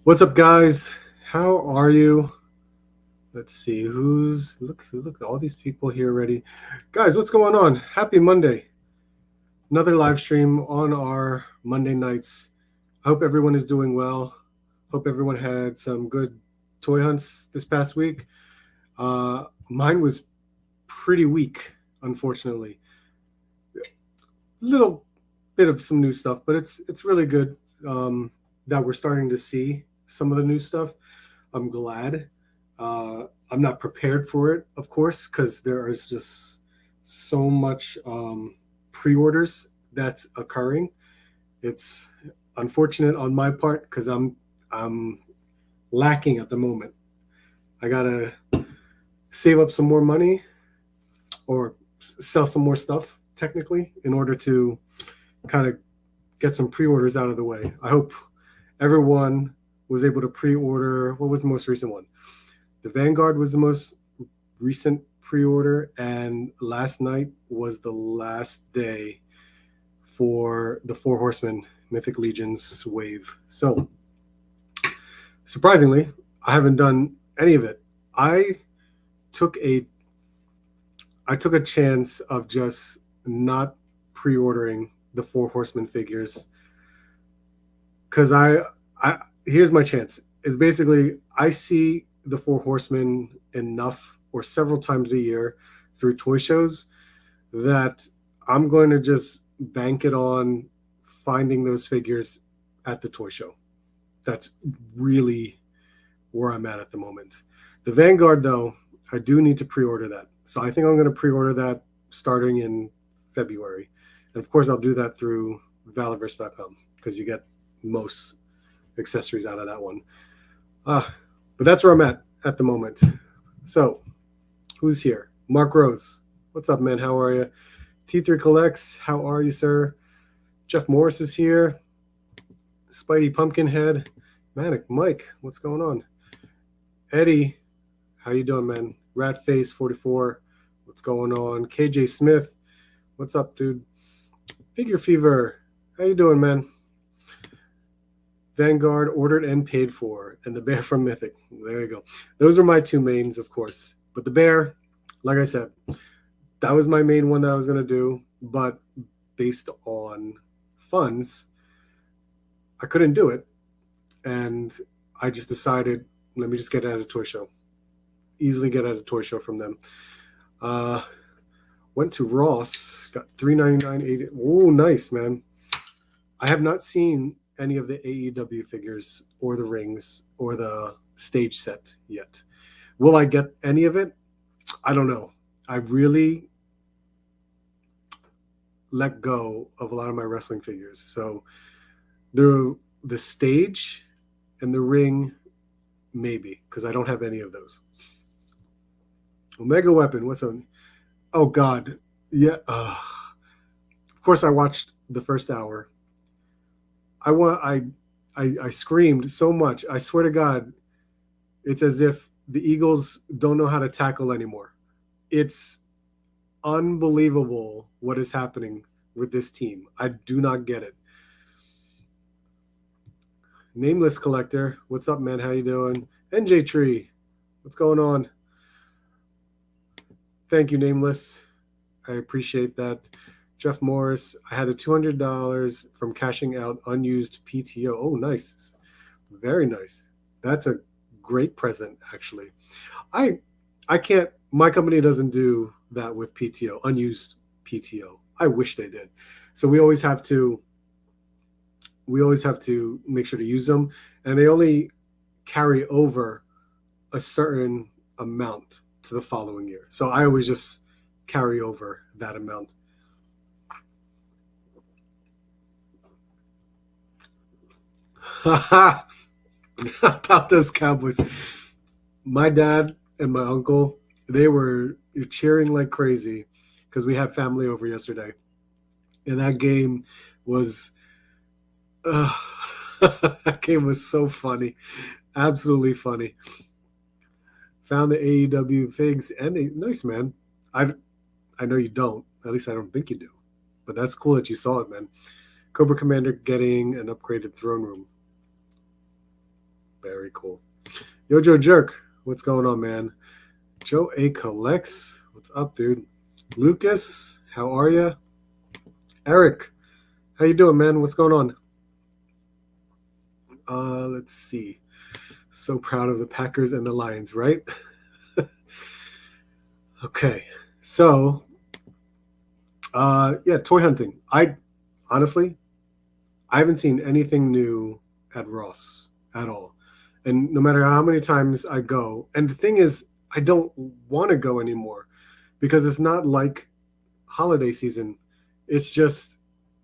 What's up, guys? How are you? Let's see look all these people here already. Guys, what's going on? Happy Monday. Another live stream on our Monday nights. I hope everyone is doing well. Hope everyone had some good toy hunts this past week. Mine was pretty weak, unfortunately. Little bit of some new stuff, but it's really good that we're starting to see some of the new stuff. I'm glad. I'm not prepared for it, of course, because there is just so much pre-orders that's occurring. It's unfortunate on my part because I'm lacking at the moment. I gotta save up some more money or sell some more stuff technically in order to kind of get some pre-orders out of the way. I hope everyone was able to pre-order. What was the most recent one? The Vanguard was the most recent pre-order, and last night was the last day for the Four Horsemen Mythic Legions wave. So surprisingly, I haven't done any of it. I took a chance of just not pre-ordering the Four Horsemen figures because I here's my chance. Is basically I see the Four Horsemen enough or several times a year through toy shows that I'm going to just bank it on finding those figures at the toy show. That's really where I'm at the moment. The Vanguard, though, I do need to pre-order that. So I think I'm going to pre-order that starting in February. And of course, I'll do that through Valiverse.com because you get most accessories out of that one. But that's where I'm at the moment. So who's here? Mark Rose. What's up, man? How are you? T3 Collects. How are you, sir? Jeff Morris is here. Spidey Pumpkinhead. Manic Mike. What's going on? Eddie. How you doing, man? Ratface 44. What's going on? KJ Smith. What's up, dude? Figure Fever. How you doing, man? Vanguard ordered and paid for, and the bear from Mythic. There you go. Those are my two mains, of course. But the bear, like I said, that was my main one that I was going to do. But based on funds, I couldn't do it. And I just decided, let me just get it at a toy show. Easily get at a toy show from them. Went to Ross, got $3.99. Oh, nice, man. I have not seen any of the AEW figures or the rings or the stage set yet. Will I get any of it? I don't know. I really let go of a lot of my wrestling figures. So the stage and the ring, maybe, because I don't have any of those. Omega Weapon, what's on? Oh, God. Yeah. Of course, I watched the first hour. I screamed so much. I swear to God, it's as if the Eagles don't know how to tackle anymore. It's unbelievable what is happening with this team. I do not get it. Nameless Collector, what's up, man? How you doing? NJ Tree, what's going on? Thank you, Nameless. I appreciate that. Jeff Morris, I had the $200 from cashing out unused PTO. Oh, nice. Very nice. That's a great present, actually. I can't, my company doesn't do that with PTO, unused PTO. I wish they did. So we always have to make sure to use them, and they only carry over a certain amount to the following year. So I always just carry over that amount. About those Cowboys. My dad and my uncle, they were cheering like crazy because we had family over yesterday. And that game was that game was so funny. Absolutely funny. Found the AEW figs and they nice, man. I know you don't. At least I don't think you do. But that's cool that you saw it, man. Cobra Commander getting an upgraded throne room. Very cool. Yo, Joe Jerk, what's going on, man? Joe A. Collects, what's up, dude? Lucas, how are you? Eric, how you doing, man? What's going on? Let's see. So proud of the Packers and the Lions, right? Okay, so yeah, toy hunting. I honestly, I haven't seen anything new at Ross at all. And no matter how many times I go, and the thing is, I don't want to go anymore because it's not like holiday season. It's just,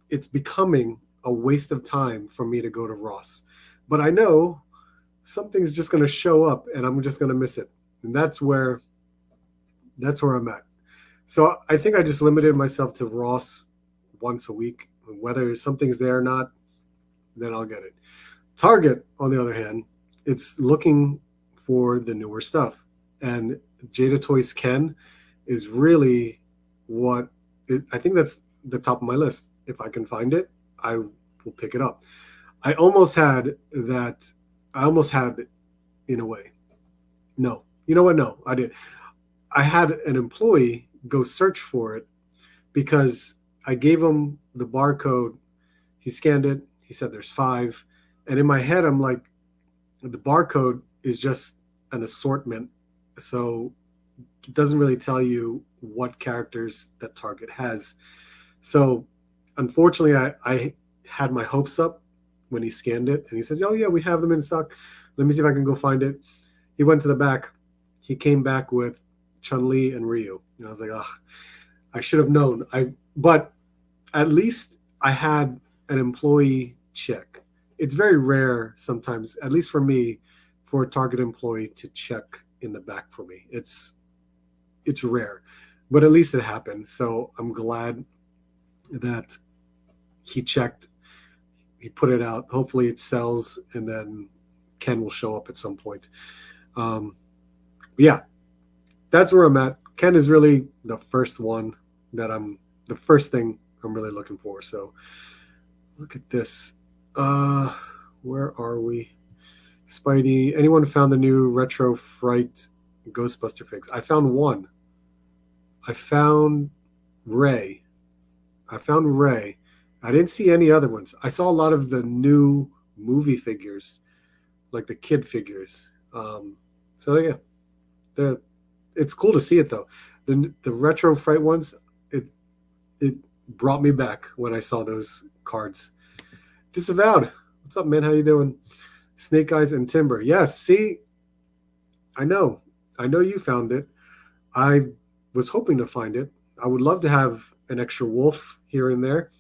it's becoming a waste of time for me to go to Ross. But I know something's just going to show up and I'm just going to miss it. And that's where I'm at. So I think I just limited myself to Ross once a week. Whether something's there or not, then I'll get it. Target, on the other hand, it's looking for the newer stuff. And Jada Toys Ken is really what is, I think that's the top of my list. If I can find it, I will pick it up. I almost had that. I almost had it in a way. No. You know what? No, I didn't. I had an employee go search for it because I gave him the barcode. He scanned it. He said there's 5. And in my head, I'm like, the barcode is just an assortment. So it doesn't really tell you what characters that Target has. So unfortunately, I had my hopes up when he scanned it. And he says, oh, yeah, we have them in stock. Let me see if I can go find it. He went to the back. He came back with Chun-Li and Ryu. And I was like, oh, I should have known. But at least I had an employee check. It's very rare sometimes, at least for me, for a Target employee to check in the back for me. It's rare, but at least it happened. So I'm glad that he checked. He put it out. Hopefully it sells, and then Ken will show up at some point. Yeah, that's where I'm at. Ken is really the first one the first thing I'm really looking for. So look at this. Where are we? Spidey. Anyone found the new Retro Fright Ghostbuster figs? I found one. I found Ray. I didn't see any other ones. I saw a lot of the new movie figures, like the kid figures. So yeah, it's cool to see it though. The Retro Fright ones, it brought me back when I saw those cards. Disavowed. What's up, man? How you doing? Snake Eyes and Timber. Yes, see, I know you found it. I was hoping to find it. I would love to have an extra wolf here and there.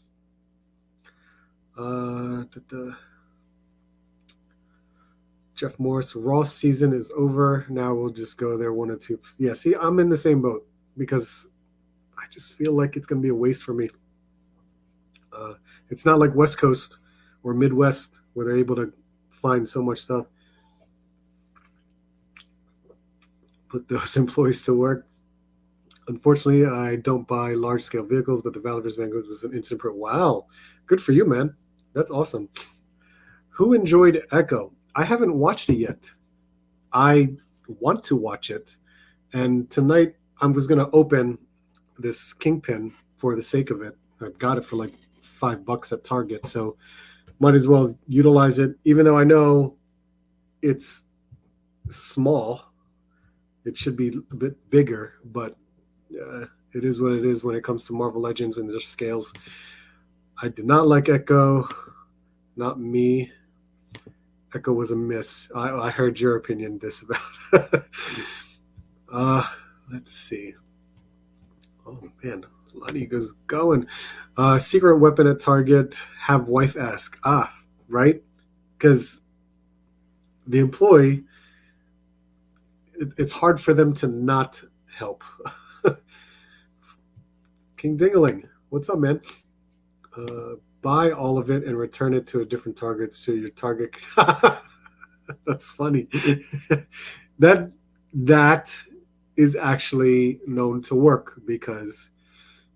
Jeff Morris, Ross season is over. Now we'll just go there 1 or 2. Yeah, see, I'm in the same boat because I just feel like it's going to be a waste for me. It's not like West Coast or Midwest where they're able to find so much stuff. Put those employees to work. Unfortunately, I don't buy large-scale vehicles, but the Valorous Vanguard was an instant print. Wow. Good for you, man. That's awesome. Who enjoyed Echo? I haven't watched it yet. I want to watch it. And tonight, I was going to open this Kingpin for the sake of it. I got it for like $5 at Target, so might as well utilize it, even though I know it's small. It should be a bit bigger, but it is what it is when it comes to Marvel Legends and their scales. I did not like Echo. Not me. Echo was a miss. I heard your opinion disavowed. Let's see. Oh, man. Lonnie goes going. Secret weapon at Target. Have wife ask. Right? Because the employee, it's hard for them to not help. King Dingling. What's up, man? Buy all of it and return it to a different Target so your Target. That's funny. That is actually known to work because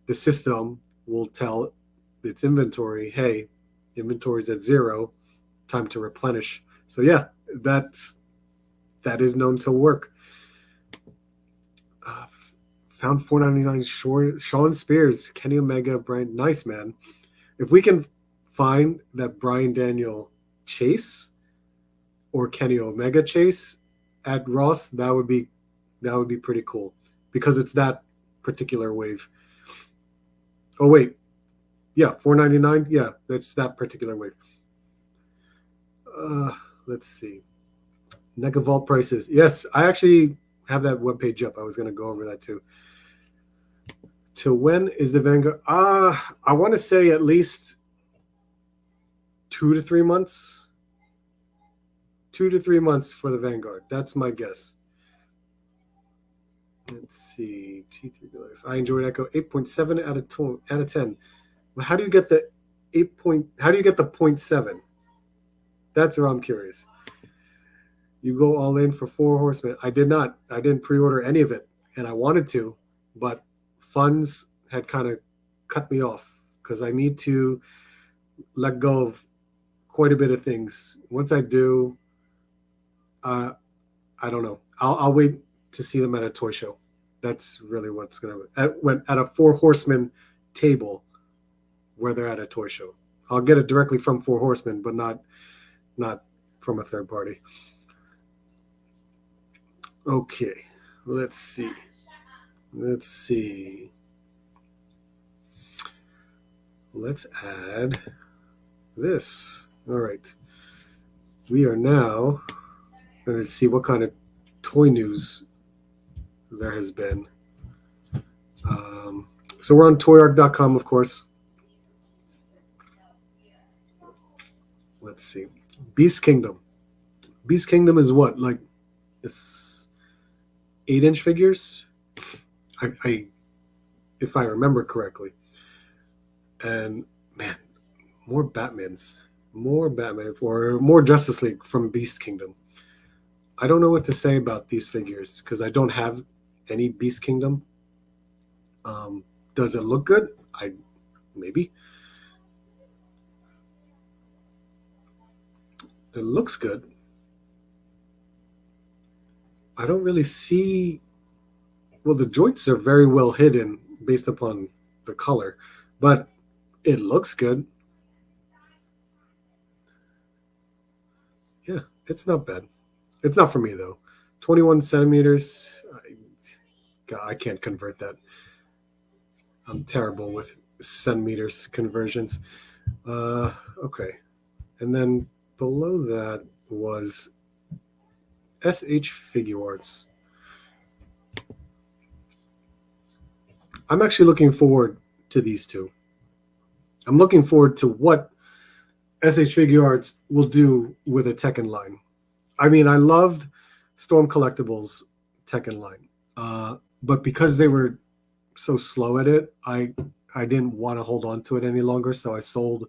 the system will tell its inventory, hey, inventory's at 0, time to replenish. So yeah, that is known to work. Uh, Found 499 Sean Spears, Kenny Omega, Brian. Nice, man. If we can find that Brian Daniel chase or Kenny Omega chase at Ross, that would be pretty cool because it's that particular wave. Oh wait, yeah, 499. Yeah, that's that particular wave. Let's see. NECA vault prices. Yes, I actually have that webpage up. I was going to go over that too. To when is the Vanguard? I want to say at least 2 to 3 months. 2 to 3 months for the Vanguard. That's my guess. Let's see. T3 Deluxe. I enjoyed Echo 8.7 out of 10. How do you get the 8 how do you get the 0.7? That's where I'm curious. You go all in for Four Horsemen. I did not. I didn't pre-order any of it, and I wanted to, but funds had kind of cut me off because I need to let go of quite a bit of things. Once I do, I don't know. I'll wait to see them at a toy show. That's really what's gonna at a Four Horsemen table where they're at a toy show. I'll get it directly from Four Horsemen, but not from a third party. Okay, let's see. Let's add this. All right. We are now going to see what kind of toy news there has been. So we're on toyark.com, of course. Let's see. Beast Kingdom. Beast Kingdom is what? Like, it's 8-inch figures? If I remember correctly. And man, more Batman or more Justice League from Beast Kingdom. I don't know what to say about these figures because I don't have any Beast Kingdom. Does it look good? Maybe. It looks good. I don't really see. Well, the joints are very well hidden based upon the color, but it looks good. Yeah, it's not bad. It's not for me though. 21 centimeters. I can't convert that. I'm terrible with centimeters conversions. Okay. And then below that was SH Figure Arts. I'm actually looking forward to these two. I'm looking forward to what SH Figure Arts will do with a Tekken line. I mean, I loved Storm Collectibles Tekken line, but because they were so slow at it, I didn't want to hold on to it any longer, so I sold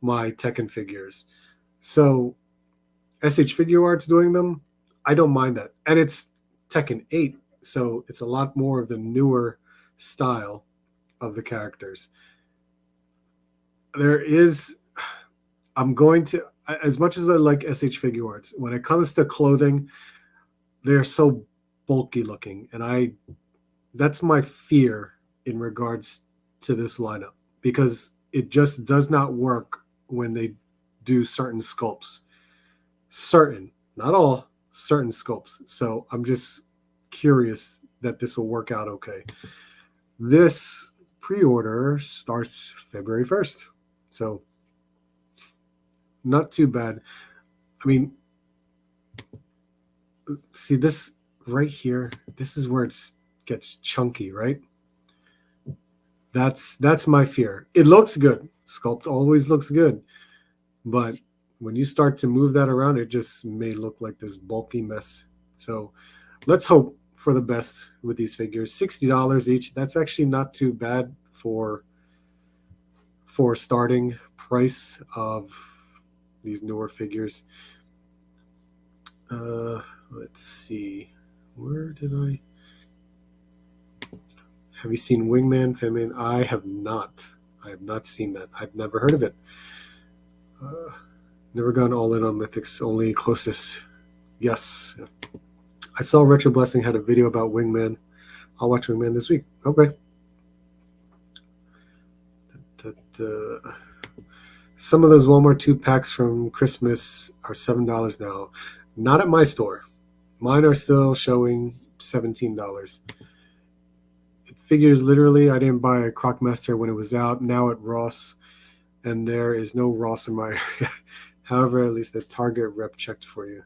my Tekken figures. So SH Figure Arts doing them, I don't mind that. And it's Tekken 8, so it's a lot more of the newer style of the characters. I'm going to, as much as I like SH Figure Arts, when it comes to clothing, they're so bulky looking. And that's my fear in regards to this lineup because it just does not work when they do certain sculpts. Certain, not all, certain sculpts. So I'm just curious that this will work out okay. This pre-order starts February 1st. So not too bad. I mean, see this right here. This is where it gets chunky, right? That's my fear. It looks good. Sculpt always looks good. But when you start to move that around, it just may look like this bulky mess. So let's hope for the best with these figures. $60 each. That's actually not too bad for starting price of these newer figures. Let's see. Where did I? Have you seen Wingman Feminine? I have not. I have not seen that. I've never heard of it. Never gone all in on mythics, only closest. Yes. I saw Retro Blessing had a video about Wingman. I'll watch Wingman this week. Okay. Some of those Walmart 2-packs from Christmas are $7 now. Not at my store. Mine are still showing $17. It figures literally, I didn't buy a Crocmaster when it was out. Now at Ross, and there is no Ross in my area. However, at least the Target rep checked for you.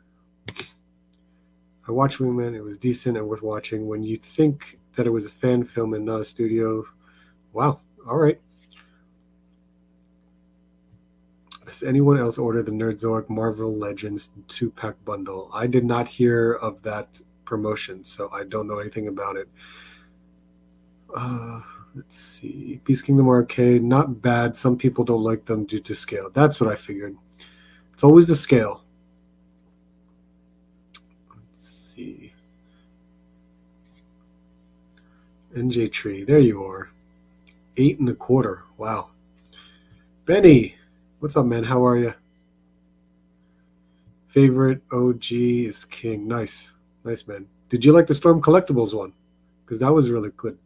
I watched Wingman. It was decent and worth watching. When you think that it was a fan film and not a studio, wow. All right. Has anyone else ordered the Nerdzoic Marvel Legends 2-pack bundle? I did not hear of that promotion, so I don't know anything about it. Let's see. Beast Kingdom Arcade, not bad. Some people don't like them due to scale. That's what I figured. It's always the scale. Let's see. NJ Tree, there you are. 8 1/4. Wow. Benny, what's up, man? How are you? Favorite OG is King. Nice. Nice, man. Did you like the Storm Collectibles one? Because that was really good.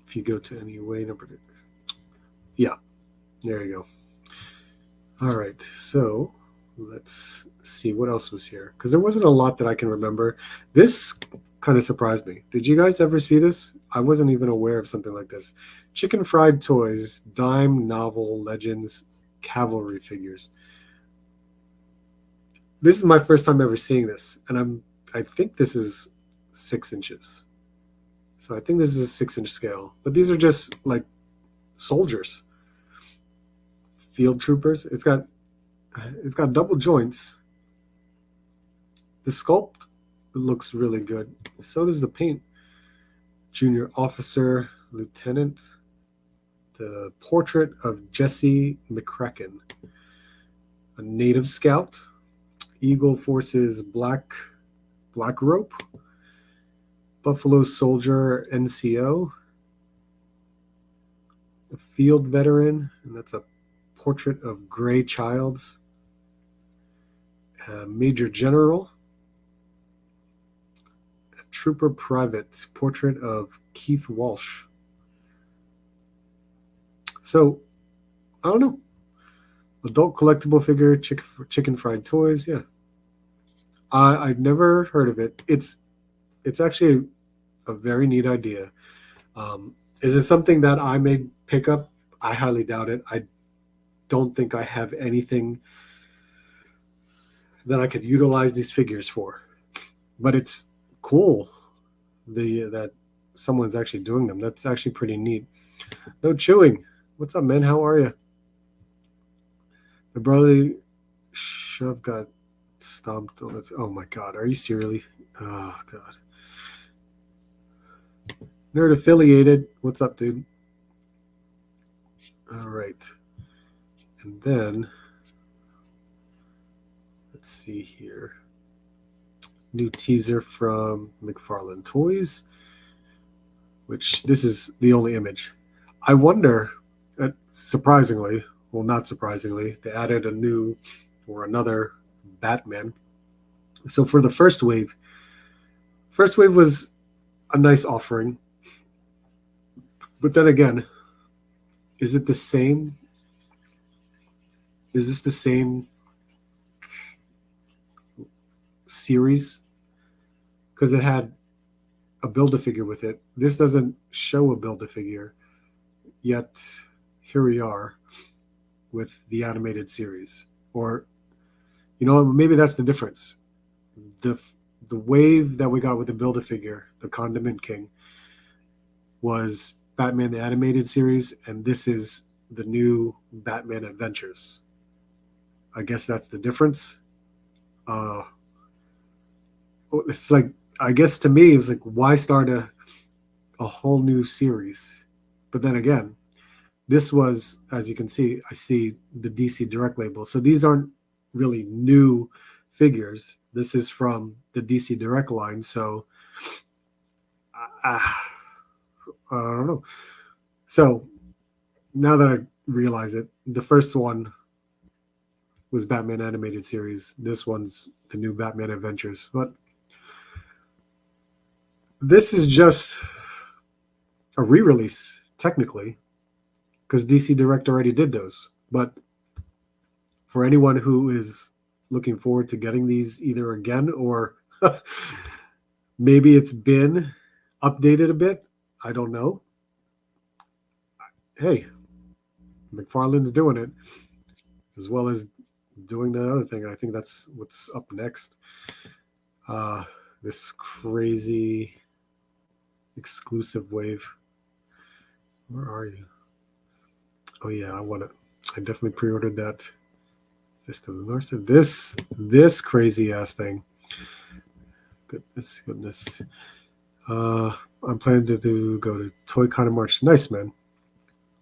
If you go to any way number, yeah, there you go. All right, so let's see what else was here, because there wasn't a lot that I can remember. This kind of surprised me. Did you guys ever see this? I wasn't even aware of something like this. Chicken Fried Toys, Dime Novel Legends Cavalry figures. This is my first time ever seeing this, and I think this is 6 inches. So I think this is a 6-inch scale. But these are just like soldiers, field troopers. It's got double joints. The sculpt looks really good. So does the paint. Junior officer, lieutenant. The portrait of Jesse McCracken. A native scout. Eagle Forces Black Rope. Buffalo Soldier NCO, a field veteran, and that's a portrait of Gray Childs, Major General, a Trooper Private, portrait of Keith Walsh. So, I don't know. Adult collectible figure, chicken fried toys, yeah. I've never heard of it. It's actually a very neat idea. Is it something that I may pick up? I highly doubt it. I don't think I have anything that I could utilize these figures for. But it's cool that someone's actually doing them. That's actually pretty neat. No chewing. What's up, man? How are you? The brotherly shove got stomped on it. Oh my God. Are you seriously? Oh God. Nerd affiliated. What's up, dude? All right. And then, let's see here. New teaser from McFarland Toys, which this is the only image. I wonder, surprisingly, well, not surprisingly, they added another Batman. So for the first wave was a nice offering. But then again, is it the same? Is this the same series? Because it had a Build-A-Figure with it. This doesn't show a Build-A-Figure, yet here we are with the animated series. Or, maybe that's the difference. The wave that we got with the Build-A-Figure, the Condiment King, was Batman the Animated Series, and this is the new Batman Adventures. I guess that's the difference. It's like, I guess to me, it was like, why start a whole new series? But then again, this was, as you can see, I see the DC Direct label. So these aren't really new figures. This is from the DC Direct line. So I don't know. So now that I realize it, the first one was Batman animated series. This one's the new Batman Adventures. But this is just a re-release, technically, because DC Direct already did those. But for anyone who is looking forward to getting these either again or maybe it's been updated a bit, I don't know. Hey, McFarland's doing it, as well as doing the other thing. I think that's what's up next. This crazy exclusive wave. Where are you? Oh yeah, I want it. I definitely pre-ordered that. Fist of the North. This crazy ass thing. Goodness. I'm planning to go to TOYCO in March. Nice, man.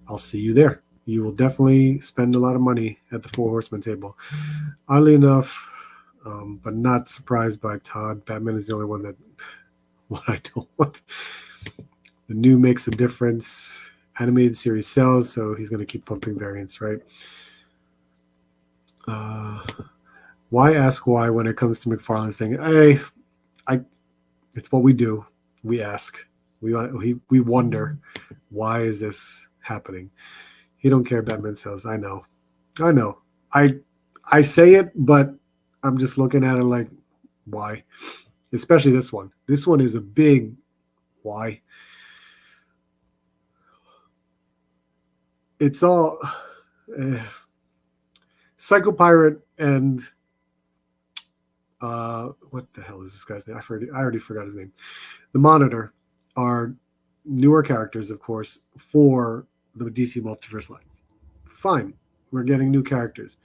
I'll see you there. You will definitely spend a lot of money at the Four Horsemen table. Oddly enough, but not surprised by Todd, Batman is the only one that what I don't want. The new makes a difference. Animated series sells, so he's going to keep pumping variants, right? Why ask why when it comes to McFarland's thing? It's what we do. We ask. We wonder, why is this happening? He don't care Batman sells. I know. I say it, but I'm just looking at it like, why? Especially this one. This one is a big why. It's all Psycho Pirate and what the hell is this guy's name? I already forgot his name. The Monitor are newer characters, of course, for the DC Multiverse line. Fine, we're getting new characters.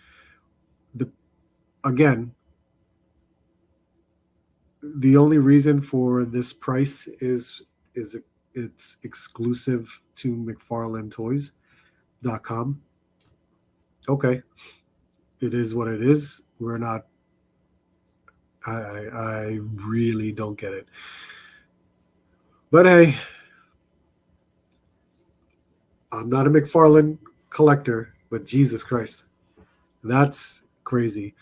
Again, the only reason for this price is it's exclusive to McFarlandToys.com. Okay, it is what it is. We're not. I really don't get it. But hey, I'm not a McFarland collector, but Jesus Christ, that's crazy.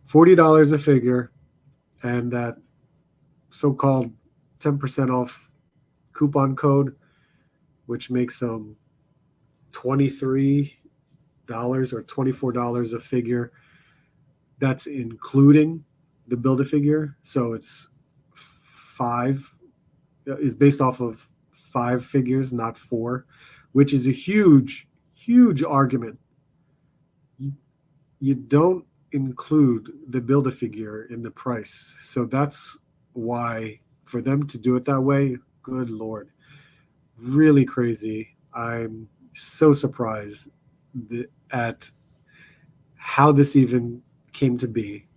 $40 a figure, and that so-called 10% off coupon code, which makes them $23 or $24 a figure. That's including the Build-A-Figure. So it's based off of 5 figures, not 4, which is a huge argument. You don't include the Build-A-Figure in the price. So that's why, for them to do it that way, good Lord, really crazy. I'm so surprised at how this even came to be.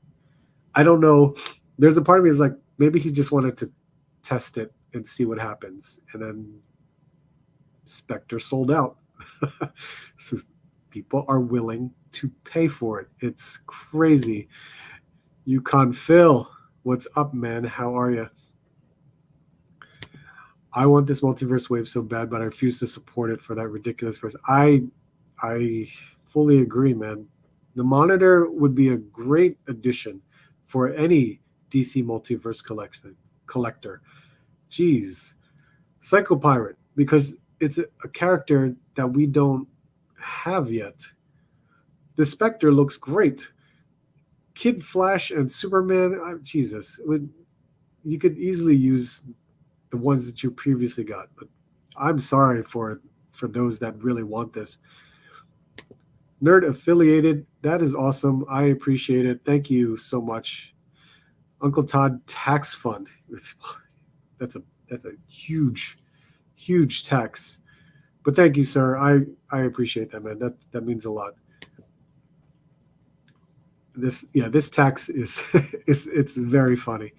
I don't know. There's a part of me is like, maybe he just wanted to test it and see what happens. And then Spectre sold out. So people are willing to pay for it. It's crazy. Yukon Phil, what's up, man? How are you? I want this multiverse wave so bad, but I refuse to support it for that ridiculous price. I fully agree, man. The Monitor would be a great addition for any DC multiverse collector. Jeez. Psycho Pirate, because it's a character that we don't have yet. The Spectre looks great. Kid Flash and Superman, Jesus. You could easily use the ones that you previously got, but I'm sorry for those that really want this. Nerd affiliated, that is awesome. I appreciate it. Thank you so much. Uncle Todd Tax Fund. That's a huge tax. But thank you, sir. I appreciate that, man. That means a lot. This tax is it's very funny.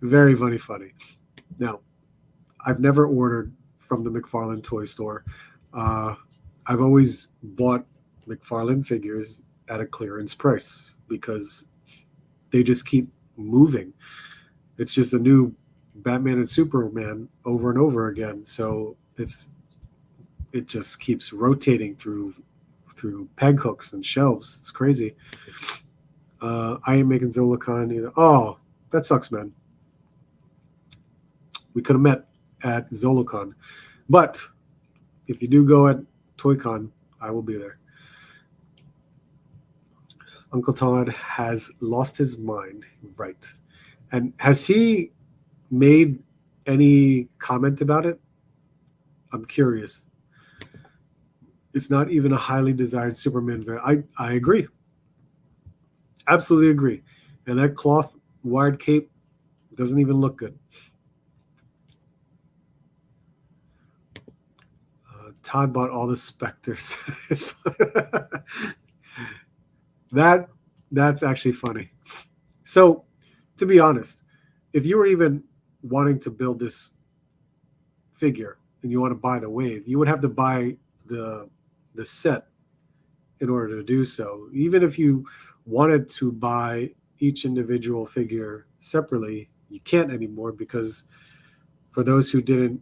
Very, very funny. Now, I've never ordered from the McFarland toy store. I've always bought McFarland figures at a clearance price because they just keep moving. It's just a new Batman and Superman over and over again. So it's it just keeps rotating through peg hooks and shelves. It's crazy. I ain't making Zolicon either. Oh, that sucks, man. We could have met at Zolicon. But if you do go at ToyCon, I will be there. Uncle Todd has lost his mind. Right. And has he made any comment about it? I'm curious. It's not even a highly desired Superman variant. I agree. Absolutely agree. And that cloth wired cape doesn't even look good. Todd bought all the Spectres. That's actually funny. So, to be honest, if you were even wanting to build this figure and you want to buy the wave, you would have to buy the set in order to do so. Even if you wanted to buy each individual figure separately, you can't anymore, because for those who didn't,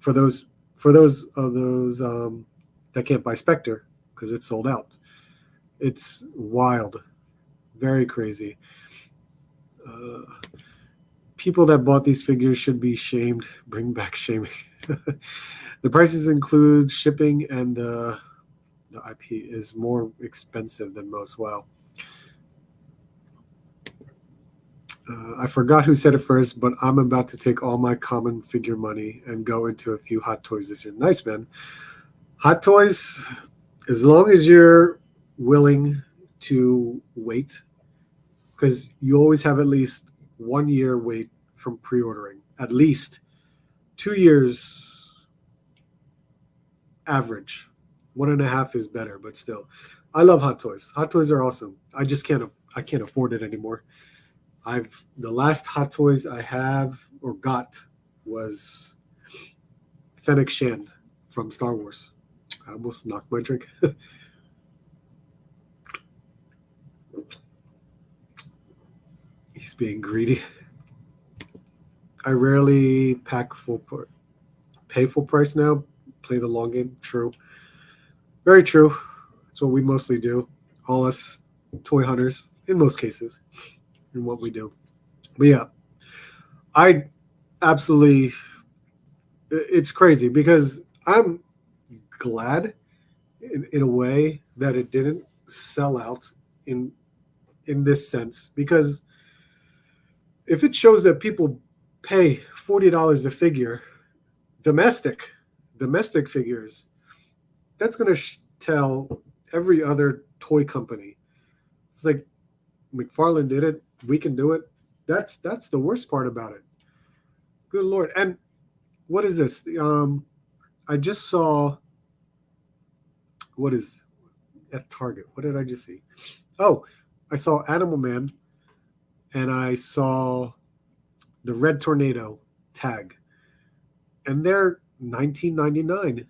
for those that can't buy Spectre, because it's sold out. It's wild, very crazy. People that bought these figures should be shamed. Bring back shaming. The prices include shipping, and the IP is more expensive than most. Wow. I forgot who said it first, but I'm about to take all my common figure money and go into a few Hot Toys this year. Nice, man. Hot Toys, as long as you're willing to wait, because you always have at least 1 year wait from pre-ordering. At least 2 years average. 1.5 is better, but still. I love Hot Toys. Hot Toys are awesome. I just can't afford it anymore. The last Hot Toys I have or got was Fennec Shand from Star Wars. I almost knocked my drink. He's being greedy. I rarely pay full price now. Play the long game. True. Very true. That's what we mostly do. All us toy hunters, in most cases, in what we do. But yeah, I absolutely, it's crazy because I'm glad in a way that it didn't sell out in this sense, because if it shows that people pay $40 a figure, domestic figures, that's going to tell every other toy company. It's like McFarland did it, we can do it. That's the worst part about it. Good Lord. And what is this? I just saw, what is at Target? What did I just see? Oh, I saw Animal Man, and I saw the Red Tornado tag, and they're $19.99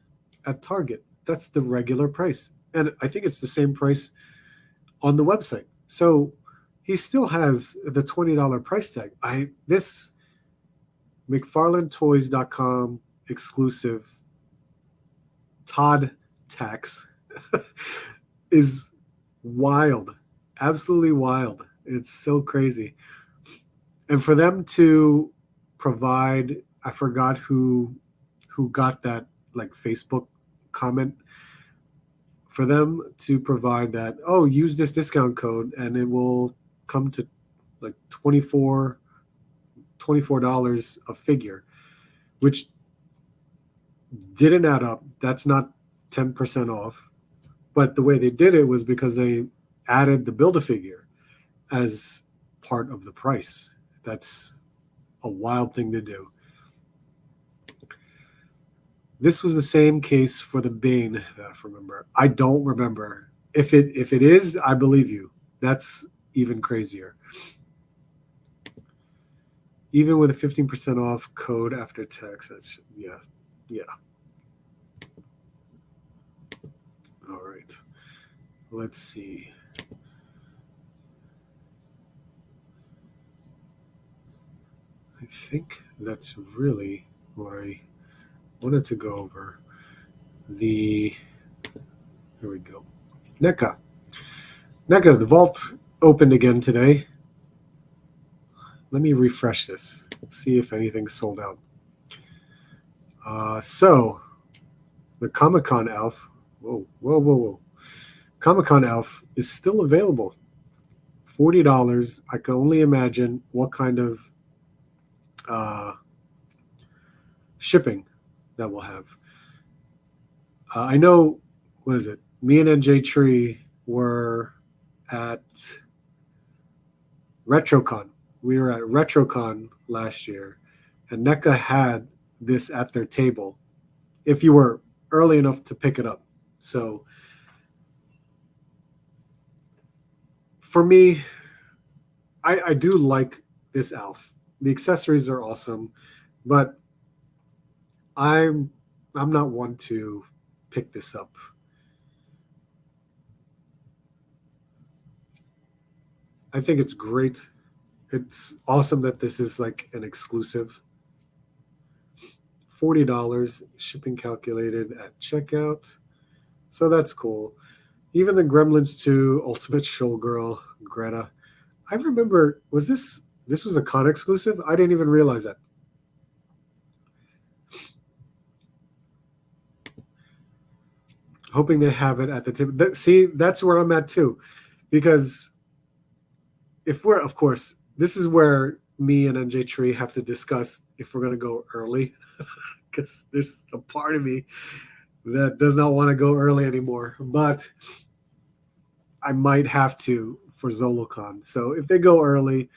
at Target. That's the regular price, and I think it's the same price on the website. So he still has the $20 price tag. This McFarlandToys.com exclusive Todd tax is wild, absolutely wild. It's so crazy. And for them to provide, I forgot who got that, like, Facebook comment, for them to provide that, oh, use this discount code and it will come to like $24 a figure, which didn't add up. That's not 10% off. But the way they did it was because they added the Build-A-Figure as part of the price. That's a wild thing to do. This was the same case for the Bane, if I remember. I don't remember. If it is, I believe you. That's even crazier. Even with a 15% off code after tax, that's, yeah. All right. Let's see. I think that's really what I wanted to go over. Here we go. NECA. NECA, the vault opened again today. Let me refresh this, see if anything's sold out. So, the Comic-Con Elf, whoa. Comic-Con Elf is still available. $40. I can only imagine what kind of shipping that will have. I know, what is it? Me and NJ were at RetroCon. We were at RetroCon last year, and NECA had this at their table if you were early enough to pick it up. So for me, I do like this Alf. The accessories are awesome, but I'm not one to pick this up. I think it's great. It's awesome that this is like an exclusive. $40 shipping calculated at checkout. So that's cool. Even the Gremlins 2 Ultimate Showgirl Greta. I remember, this was a con exclusive? I didn't even realize that. Hoping they have it at the tip. See, that's where I'm at too. Because if we're, of course, this is where me and NJ have to discuss if we're going to go early. Because there's a part of me that does not want to go early anymore. But I might have to for ZoloCon. So if we go early,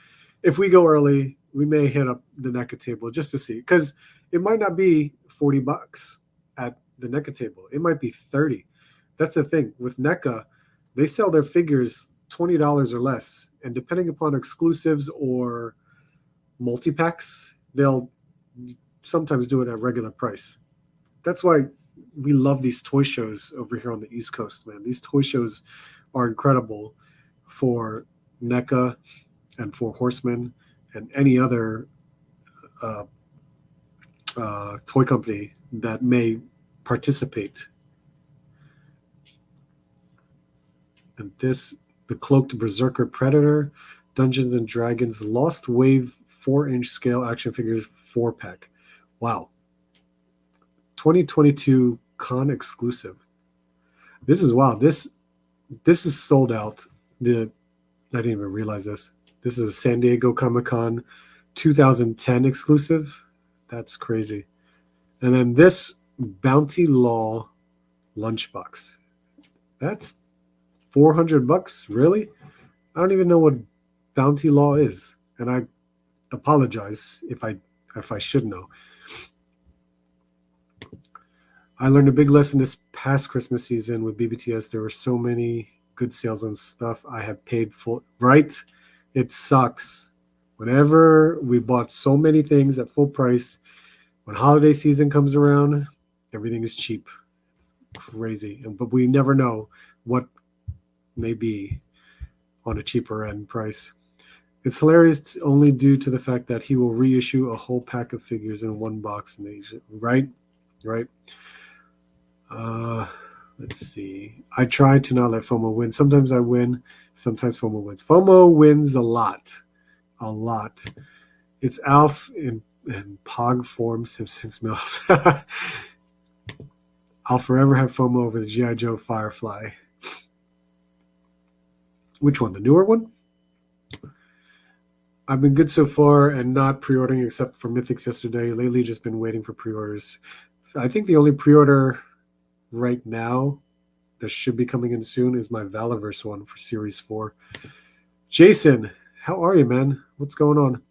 we may hit up the NECA table just to see. Because it might not be $40 at the NECA table. It might be $30. That's the thing. With NECA, they sell their figures $20 or less. And depending upon exclusives or multi-packs, they'll sometimes do it at regular price. That's why we love these toy shows over here on the East Coast, man. These toy shows are incredible for NECA and for Horseman and any other toy company that may participate. And the Cloaked Berserker Predator, Dungeons and Dragons Lost Wave 4-inch scale action figures 4-pack. Wow. 2022 con exclusive. This is wow. This is sold out. I didn't even realize this. This is a San Diego Comic-Con 2010 exclusive. That's crazy. And then this Bounty Law lunchbox. That's $400. Really? I don't even know what Bounty Law is, and I apologize if I should know. I learned a big lesson this past Christmas season with BBTS. There were so many good sales on stuff I have paid full. Right? It sucks. Whenever we bought so many things at full price, when holiday season comes around, everything is cheap. It's crazy. But we never know what may be on a cheaper end price. It's hilarious only due to the fact that he will reissue a whole pack of figures in one box in Asia. Right? Let's see. I try to not let FOMO win. Sometimes I win. Sometimes FOMO wins. FOMO wins a lot. It's Alf in Pog form, Simpsons Mills. I'll forever have FOMO over the G.I. Joe Firefly. Which one? The newer one? I've been good so far and not pre-ordering except for Mythics yesterday. Lately, just been waiting for pre-orders. So I think the only pre-order right now that should be coming in soon is my Valaverse one for Series 4. Jason, how are you, man? What's going on?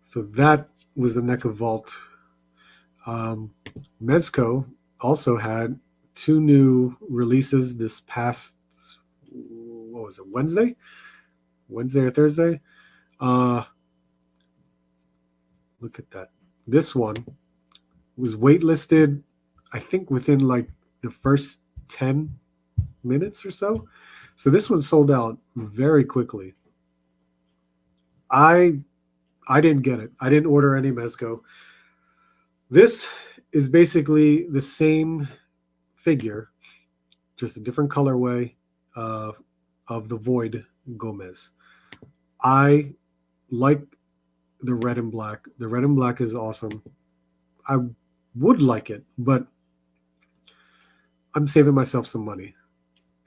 So that was the NECA Vault. Mecso also had 2 new releases this past, what was it, Wednesday or Thursday? Look at that. This one was waitlisted, I think, within like the first 10 minutes or so. So this one sold out very quickly. I didn't get it. I didn't order any Mecso. This is basically the same figure, just a different colorway of the Void Gomez. I like the red and black. The red and black is awesome. I would like it, but I'm saving myself some money.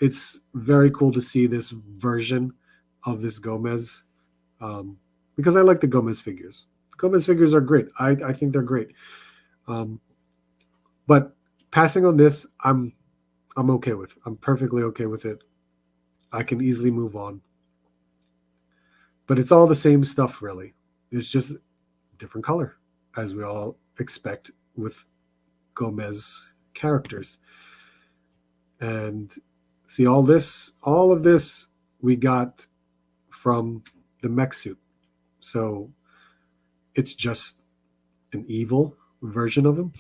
It's very cool to see this version of this Gomez because I like the Gomez figures. Gomez figures are great. I think they're great. But passing on this, I'm okay with. I'm perfectly okay with it. I can easily move on. But it's all the same stuff, really. It's just different color, as we all expect with Gomez characters. And see, all of this we got from the mech suit. So it's just an evil version of him.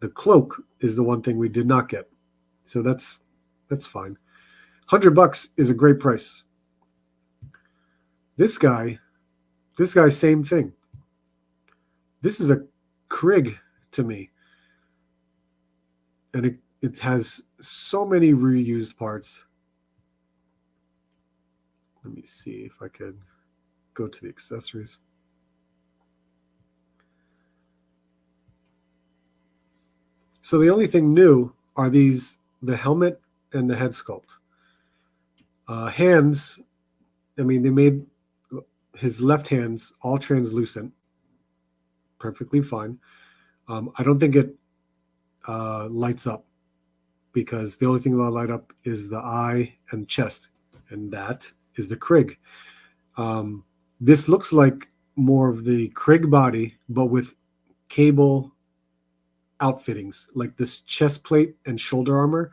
The cloak is the one thing we did not get. So that's fine. $100 is a great price. This guy, same thing. This is a Krig to me. And it has so many reused parts. Let me see if I could go to the accessories. So the only thing new are the helmet and the head sculpt. Hands, I mean, they made his left hands all translucent. Perfectly fine. I don't think it lights up because the only thing that'll light up is the eye and chest, and that is the Krig. This looks like more of the Krig body, but with cable outfittings. Like this chest plate and shoulder armor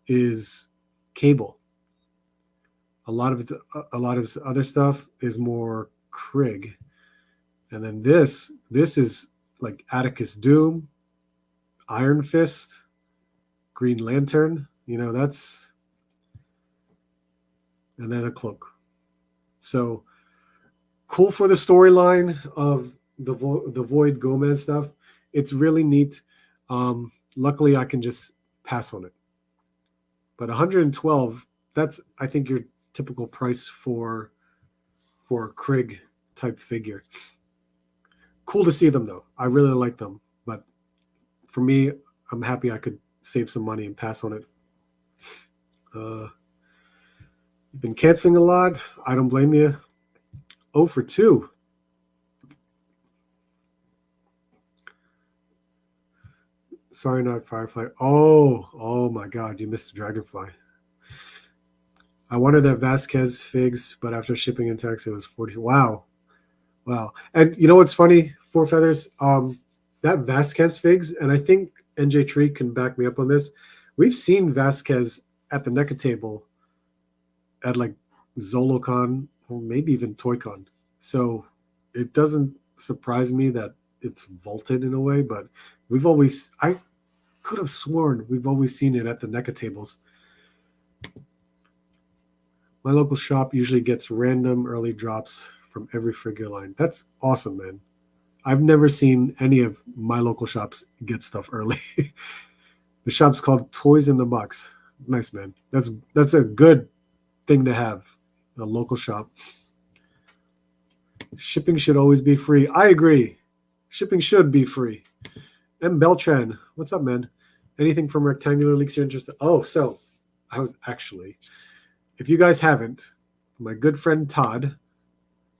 is cable. A lot of the other stuff is more Krig, and then this is like Atticus Doom, Iron Fist, Green Lantern. You know, that's, and then a cloak. So cool for the storyline of the Void Gomez stuff. It's really neat. Luckily, I can just pass on it. But 112, that's, I think, your typical price for a Krig type figure. Cool to see them, though. I really like them. But for me, I'm happy I could save some money and pass on it. You've been canceling a lot. I don't blame you. 0 for 2. Sorry, not Firefly. Oh my God, you missed the Dragonfly. I wanted that Vasquez figs, but after shipping and tax, it was 40. Wow. And you know what's funny? Four Feathers. That Vasquez figs, and I think NJ Tree can back me up on this. We've seen Vasquez at the NECA table at like ZoloCon or maybe even TOYCon. So it doesn't surprise me that it's vaulted in a way, but I could have sworn we've always seen it at the NECA tables. My local shop usually gets random early drops from every figure line. That's awesome, man. I've never seen any of my local shops get stuff early. The shop's called Toys in the Box. Nice, man. That's a good thing to have, a local shop. Shipping should always be free. I agree. Shipping should be free. M. Beltran, what's up, man? Anything from Rectangular leaks your interest? Oh, so I was actually, if you guys haven't, my good friend Todd,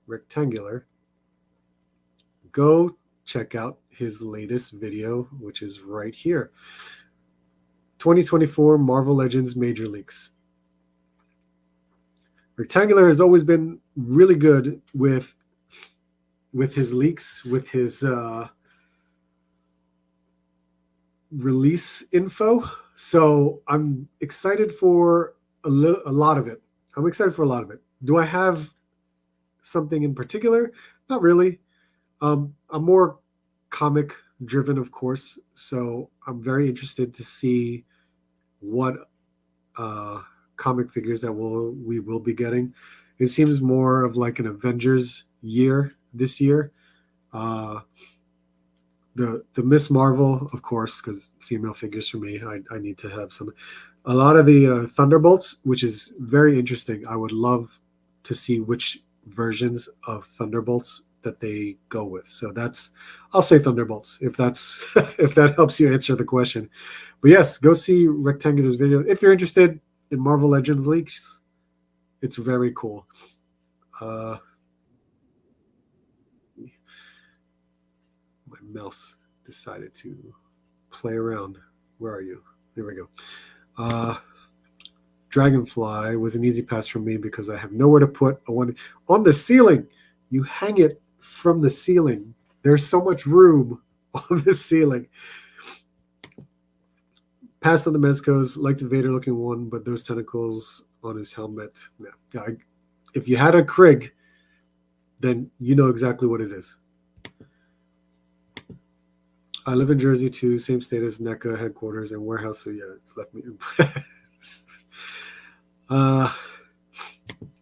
Rectangular, go check out his latest video, which is right here. 2024 Marvel Legends Major Leaks. Rectangular has always been really good with his leaks, with his release info. So I'm excited for a lot of it. I'm excited for a lot of it. Do I have something in particular? Not really. I'm more comic driven, of course. So I'm very interested to see what comic figures that we will be getting. It seems more of like an Avengers year this year. the Miss Marvel, of course, because female figures for me. I need to have some. A lot of the Thunderbolts, which is very interesting. I would love to see which versions of Thunderbolts that they go with. So that's, I'll say Thunderbolts if that's if that helps you answer the question. But yes, go see Rectangular's video if you're interested in Marvel Legends leaks. It's very cool. My mouse decided to play around. Where are you? There we go. Dragonfly was an easy pass for me because I have nowhere to put a one on the ceiling. You hang it from the ceiling. There's so much room on the ceiling. Passed on the Mezcos, liked the Vader looking one, but those tentacles on his helmet. Yeah. If you had a Krig, then you know exactly what it is. I live in Jersey too, same state as NECA headquarters and warehouse, so yeah, it's left me.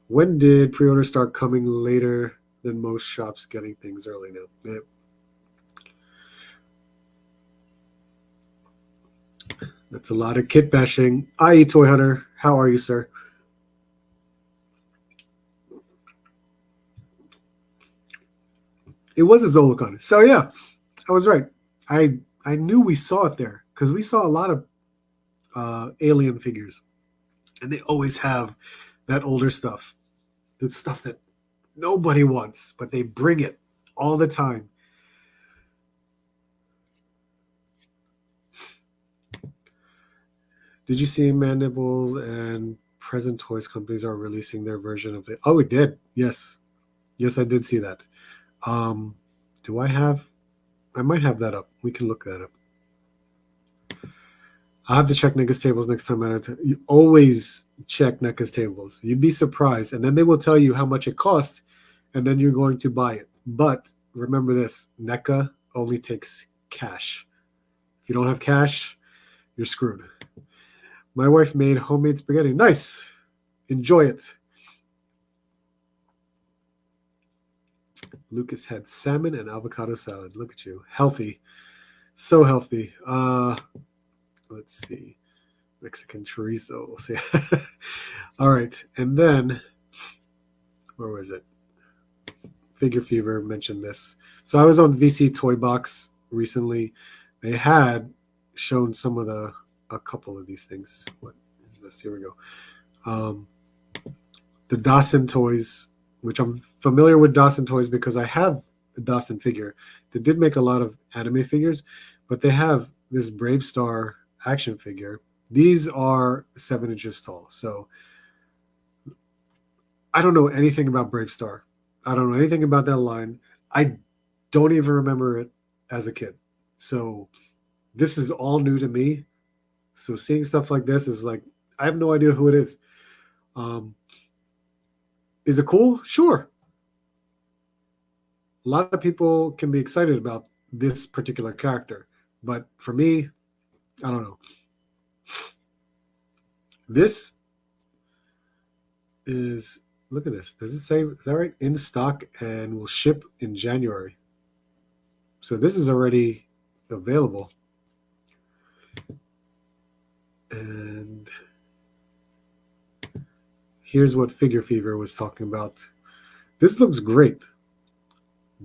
When did pre-orders start coming later than most shops getting things early now? Yeah. That's a lot of kit bashing. I.e. Toy Hunter, how are you, sir? It was a Zolicon. So yeah, I was right. I knew we saw it there because we saw a lot of alien figures, and they always have that older stuff, the stuff that nobody wants, but they bring it all the time. Did you see Mandibles and Present Toys companies are releasing their version of it? Oh, it did. Yes, I did see that. Do I have? I might have that up. We can look that up. I have to check NECA's tables next time. You always check NECA's tables. You'd be surprised, and then they will tell you how much it costs, and then you're going to buy it. But remember this: NECA only takes cash. If you don't have cash, you're screwed. My wife made homemade spaghetti. Nice. Enjoy it. Lucas had salmon and avocado salad. Look at you. Healthy. So healthy. Let's see. Mexican chorizo. We'll see. All right. And then, where was it? Figure Fever mentioned this. So I was on VC Toy Box recently. They had shown some of a couple of these things. What is this? Here we go. The Dawson toys, which I'm familiar with Dawson toys because I have a Dawson figure. They did make a lot of anime figures, but they have this Brave Star action figure. These are 7 inches tall. So I don't know anything about Brave Star. I don't know anything about that line. I don't even remember it as a kid. So this is all new to me. So seeing stuff like this is like, I have no idea who it is. Is it cool? Sure. A lot of people can be excited about this particular character, but for me, I don't know. This is, look at this. Does it say, is that right? In stock and will ship in January. So this is already available. And here's what Figure Fever was talking about. This looks great.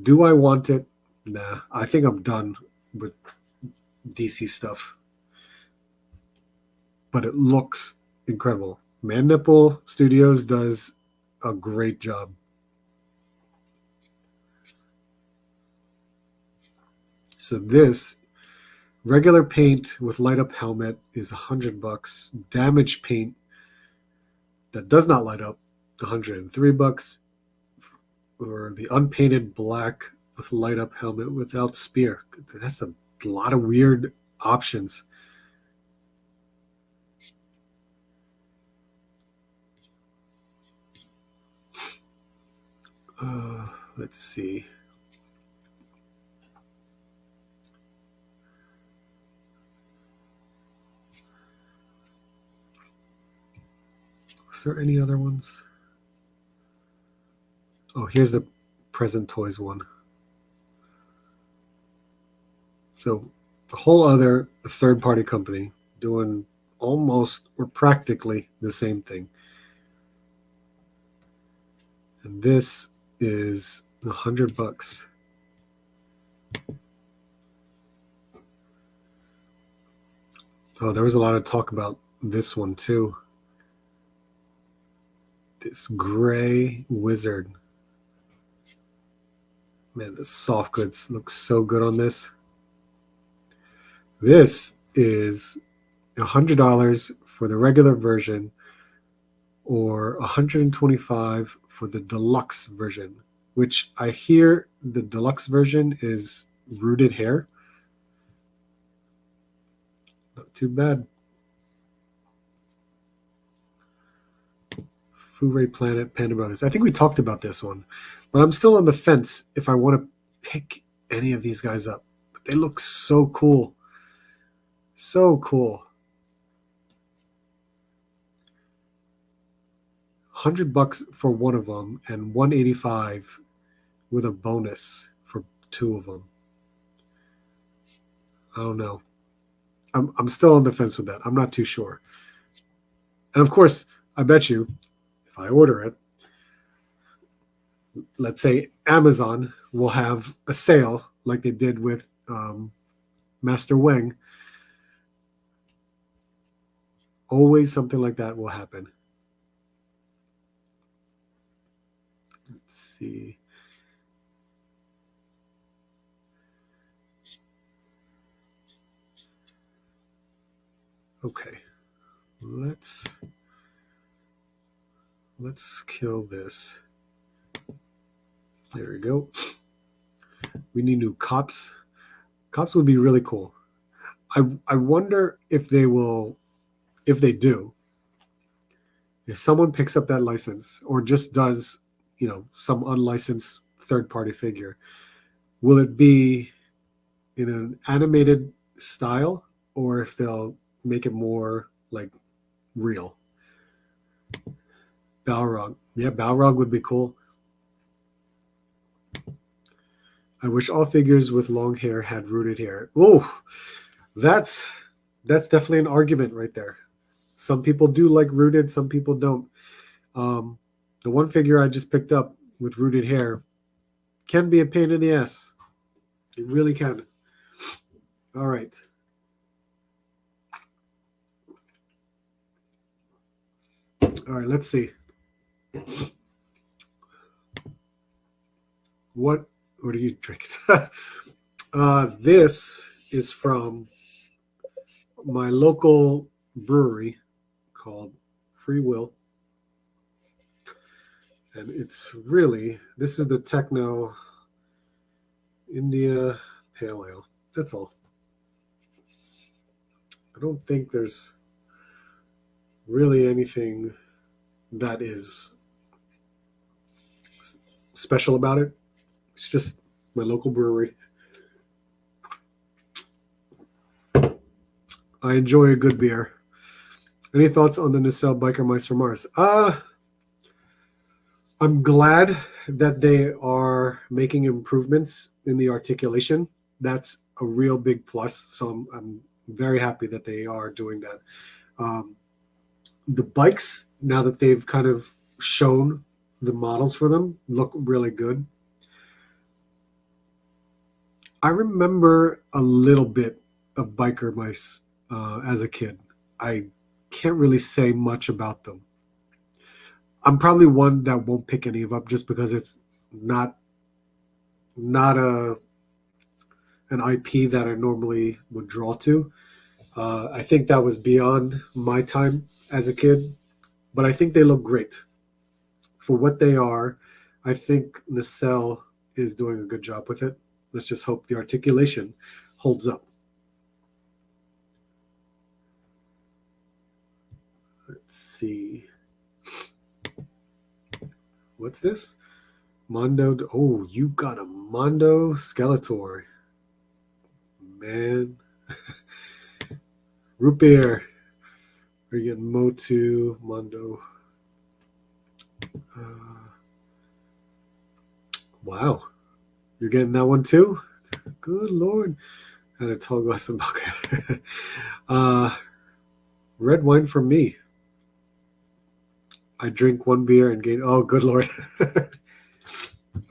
Do I want it? Nah, I think I'm done with DC stuff. But it looks incredible. Man Nipple Studios does a great job. So this regular paint with light up helmet is $100. Damaged paint that does not light up, $103. Or the unpainted black with light up helmet without spear. That's a lot of weird options. Let's see. Was there any other ones? Oh, here's the Present Toys one. So a whole other third-party company doing almost or practically the same thing. And this is $100. Oh, there was a lot of talk about this one too. This gray wizard. Man, the soft goods look so good on this. This is $100 for the regular version or $125 for the deluxe version, which I hear the deluxe version is rooted hair. Not too bad. Food Planet, Panda Brothers. I think we talked about this one, but I'm still on the fence if I want to pick any of these guys up. But they look so cool. So cool. $100 for one of them and $185 with a bonus for two of them. I don't know. I'm still on the fence with that. I'm not too sure. And of course, I bet you if I order it, let's say Amazon will have a sale like they did with Master Wang. Always something like that will happen. Let's see. Okay, let's kill this. There we go. We need new cops. Cops would be really cool. I wonder if they will, if they do, if someone picks up that license or just does, some unlicensed third-party figure, will it be in an animated style or if they'll make it more like real? Balrog. Yeah, Balrog would be cool. I wish all figures with long hair had rooted hair. Oh, that's definitely an argument right there. Some people do like rooted, some people don't. The one figure I just picked up with rooted hair can be a pain in the ass. It really can. All right. All right, let's see. What are you drinking? This is from my local brewery called Free Will. And it's really, this is the Techno India Pale Ale. That's all. I don't think there's really anything that is special about it. It's just my local brewery. I enjoy a good beer. Any thoughts on the Nacelle Biker Mice from Mars? I'm glad that they are making improvements in the articulation. That's a real big plus. So I'm very happy that they are doing that. The bikes, now that they've kind of shown the models for them, look really good. I remember a little bit of Biker Mice as a kid. I can't really say much about them. I'm probably one that won't pick any of up just because it's not an IP that I normally would draw to. I think that was beyond my time as a kid, but I think they look great for what they are. I think Nacelle is doing a good job with it. Let's just hope the articulation holds up. Let's see. What's this? Mondo. Oh, you got a Mondo Skeletor. Man. Root beer. We're getting Motu, Mondo. Wow. You're getting that one too? Good Lord. And a tall glass of milk. Red wine for me. I drink one beer and gain. Oh, good Lord.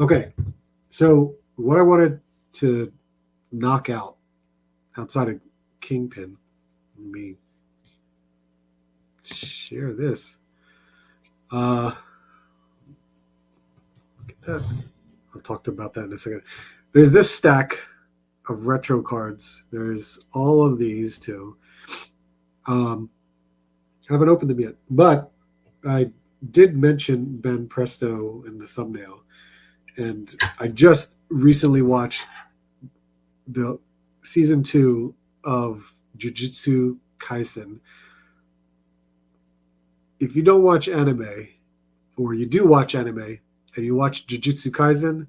Okay. So, what I wanted to knock out outside of Kingpin, let me share this. Look at that. I'll talk about that in a second. There's this stack of retro cards. There's all of these too. I haven't opened them yet, but I did mention Banpresto in the thumbnail, and I just recently watched the season 2 of Jujutsu Kaisen. If you don't watch anime, or you do watch anime and you watch Jujutsu Kaisen,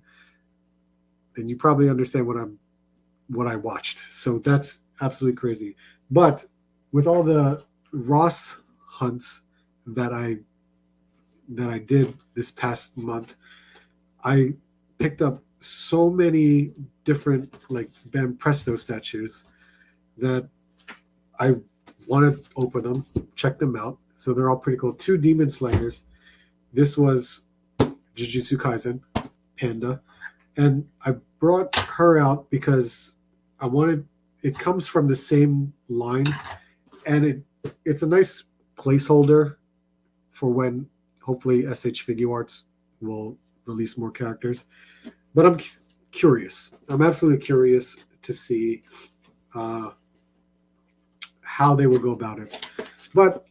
then you probably understand what I watched. So that's absolutely crazy. But with all the Ross hunts that I did this past month, I picked up so many different like Banpresto statues that I want to open them, check them out. So they're all pretty cool. 2 Demon Slayers. This was Jujutsu Kaisen, Panda. And I brought her out because I wanted, it comes from the same line, and it's a nice placeholder for when hopefully SH Figure Arts will release more characters. But I'm curious. I'm absolutely curious to see how they will go about it. But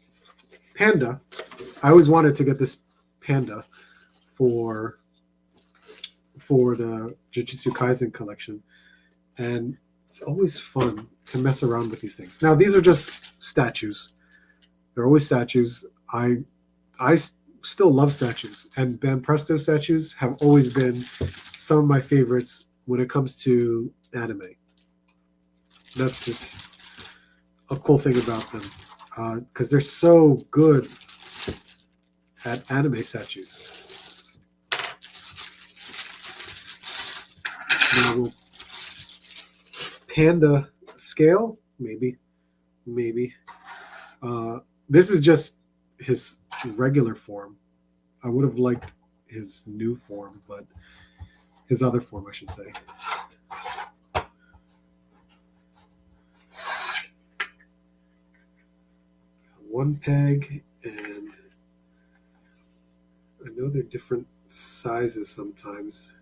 Panda, I always wanted to get this Panda for the Jujutsu Kaisen collection, and it's always fun to mess around with these things. Now, these are just statues. They're always statues. I still love statues, and Banpresto statues have always been some of my favorites when it comes to anime. That's just a cool thing about them, because they're so good at anime statues. Now, will Panda scale? Maybe. This is just his regular form. I would have liked his new form, but his other form, I should say. One peg, and I know they're different sizes sometimes.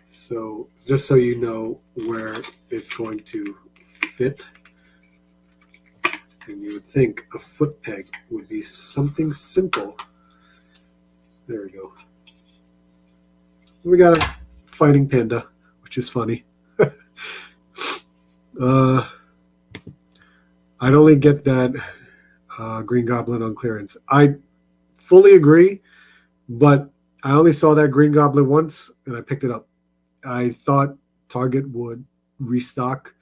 So just so you know where it's going to fit. And you would think a foot peg would be something simple. There we go. We got a fighting panda, which is funny. I'd only get that Green Goblin on clearance. I fully agree, but I only saw that Green Goblin once, and I picked it up. I thought Target would restock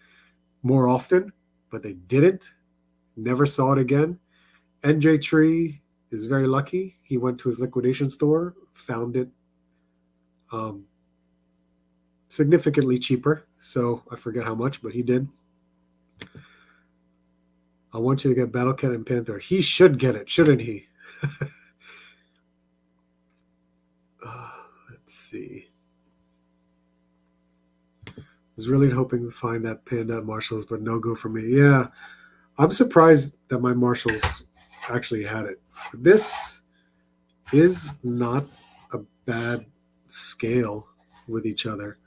more often, but they didn't. Never saw it again. NJ Tree is very lucky. He went to his liquidation store, found it significantly cheaper. So I forget how much, but he did. I want you to get Battle Cat and Panther. He should get it, shouldn't he? Let's see. I was really hoping to find that Panda at Marshalls, but no go for me. Yeah, I'm surprised that my Marshalls actually had it. This is not a bad scale with each other.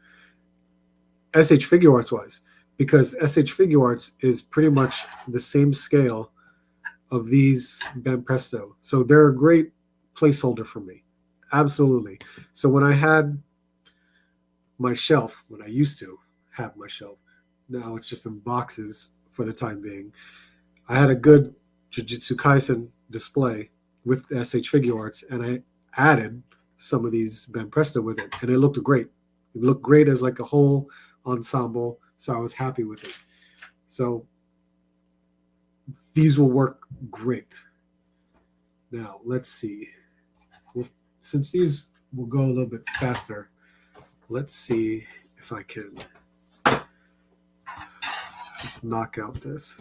SH Figure Arts wise, because SH Figure Arts is pretty much the same scale of these Banpresto. So they're a great placeholder for me. Absolutely. So when I had my shelf, when I used to have my shelf, now it's just in boxes for the time being, I had a good Jujutsu Kaisen display with SH Figure Arts, and I added some of these Banpresto with it, and it looked great. It looked great as like a whole ensemble, so I was happy with it. So these will work great. Now, let's see. Since these will go a little bit faster, let's see if I can Just knock out this.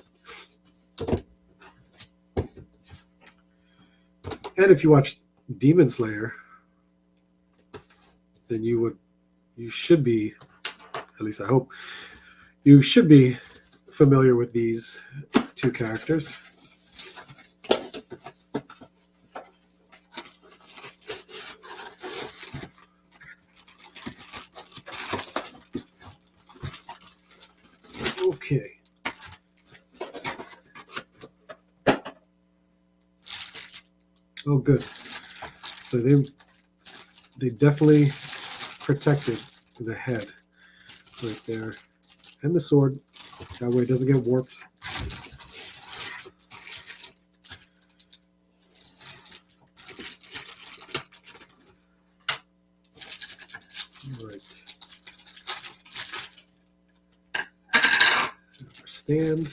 And if you watch Demon Slayer, then you should be, at least I hope, you should be familiar with these two characters. Okay. Oh, good. So they definitely protected the head right there and the sword. That way it doesn't get warped. All right. Stand.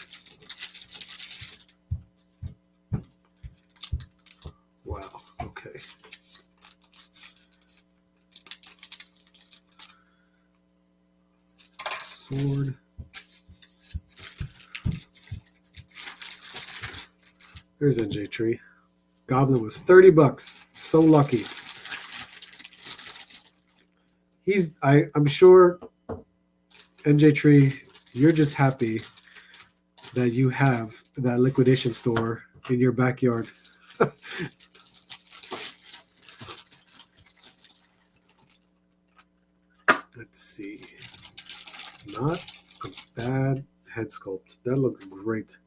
Wow. Okay. Sword. There's NJ3. Goblin was $30. So lucky. I'm sure, NJ3, you're just happy that you have that liquidation store in your backyard. Let's see. Not a bad head sculpt. That looks great.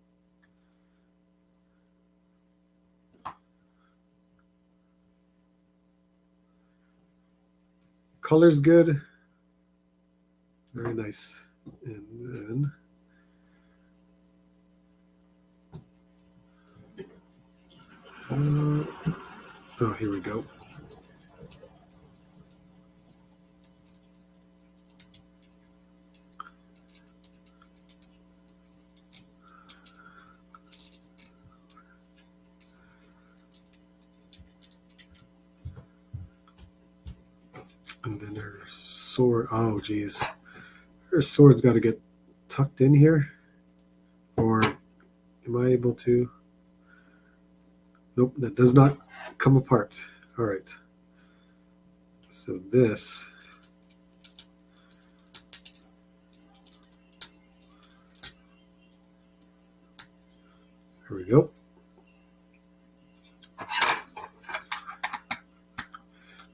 Color's good. Very nice. And then, oh, here we go. And then her sword. Oh, geez. Her sword's got to get tucked in here. Or am I able to? Nope, that does not come apart. All right. So this. There we go.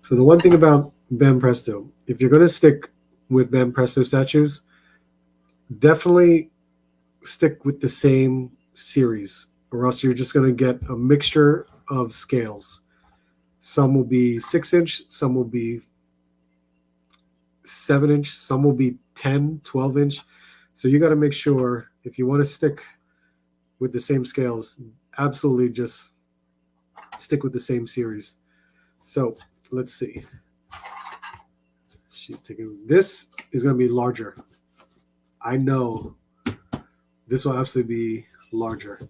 So the one thing about Banpresto, if you're going to stick with Banpresto statues, definitely stick with the same series, or else you're just going to get a mixture of scales. Some will be 6-inch, some will be 7-inch, some will be 10, 12-inch. So you got to make sure, if you want to stick with the same scales, absolutely just stick with the same series. So let's see. She's taking, this is going to be larger. I know this will absolutely be larger.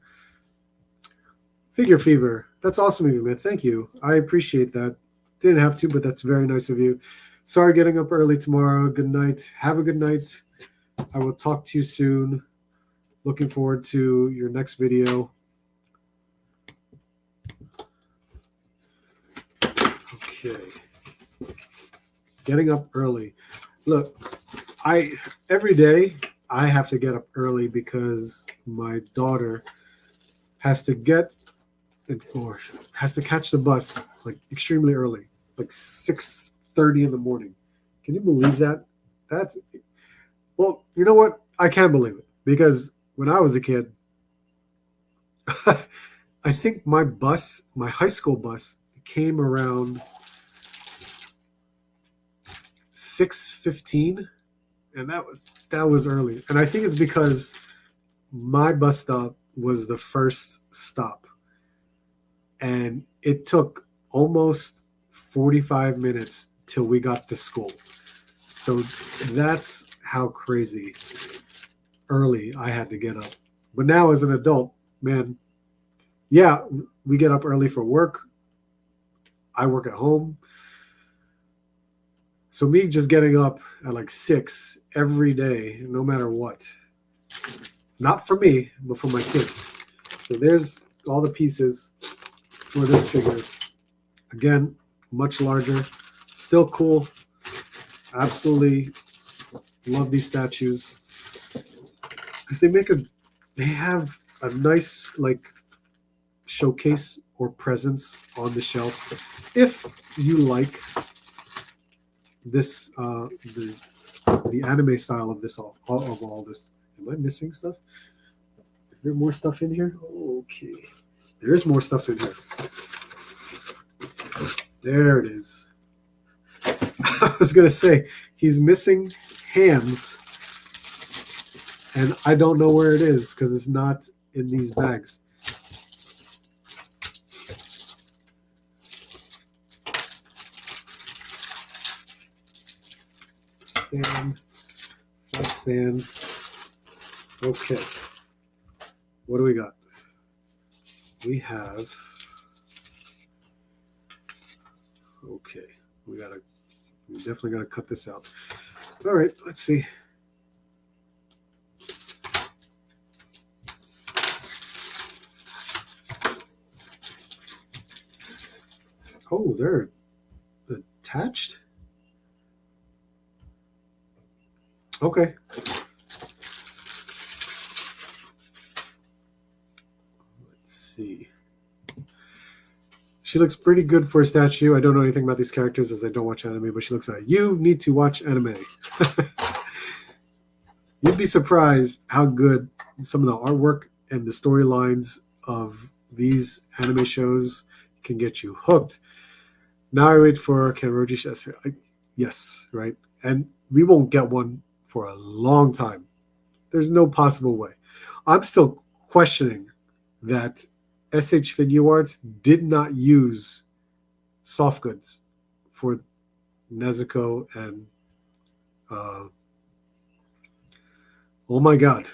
Figure Fever. That's awesome of you, man. Thank you. I appreciate that. Didn't have to, but that's very nice of you. Sorry getting up early tomorrow. Good night. Have a good night. I will talk to you soon. Looking forward to your next video. Okay. Getting up early. Look, every day I have to get up early because my daughter has to catch the bus like extremely early, like 6:30 in the morning. Can you believe that? Well, you know what? I can believe it, because when I was a kid, I think my high school bus came around 6:15, and that was early. And I think it's because my bus stop was the first stop, and it took almost 45 minutes till we got to school. So that's how crazy early I had to get up. But now as an adult, man, yeah, we get up early for work. I work at home. So me just getting up at like 6 every day, no matter what, Not for me, but for my kids. So there's all the pieces for this figure. Again, much larger, still cool. Absolutely love these statues because they have a nice like showcase or presence on the shelf. If you like this, the anime style of this of all this. Am I missing stuff? Is there more stuff in here? Okay, there is more stuff in here. There it is. I was gonna say he's missing hands, and I don't know where it is because it's not in these bags. Sand, flat sand. Okay, what do we got? We have. Okay, we definitely gotta cut this out. All right, let's see. Oh, they're attached. Okay. Let's see. She looks pretty good for a statue. I don't know anything about these characters as I don't watch anime, but she looks like you need to watch anime. You'd be surprised how good some of the artwork and the storylines of these anime shows can get you hooked. Now I wait for Kenroji. Yes, right? And we won't get one for a long time. There's no possible way. I'm still questioning that SH Figure Arts did not use soft goods for Nezuko and oh my god,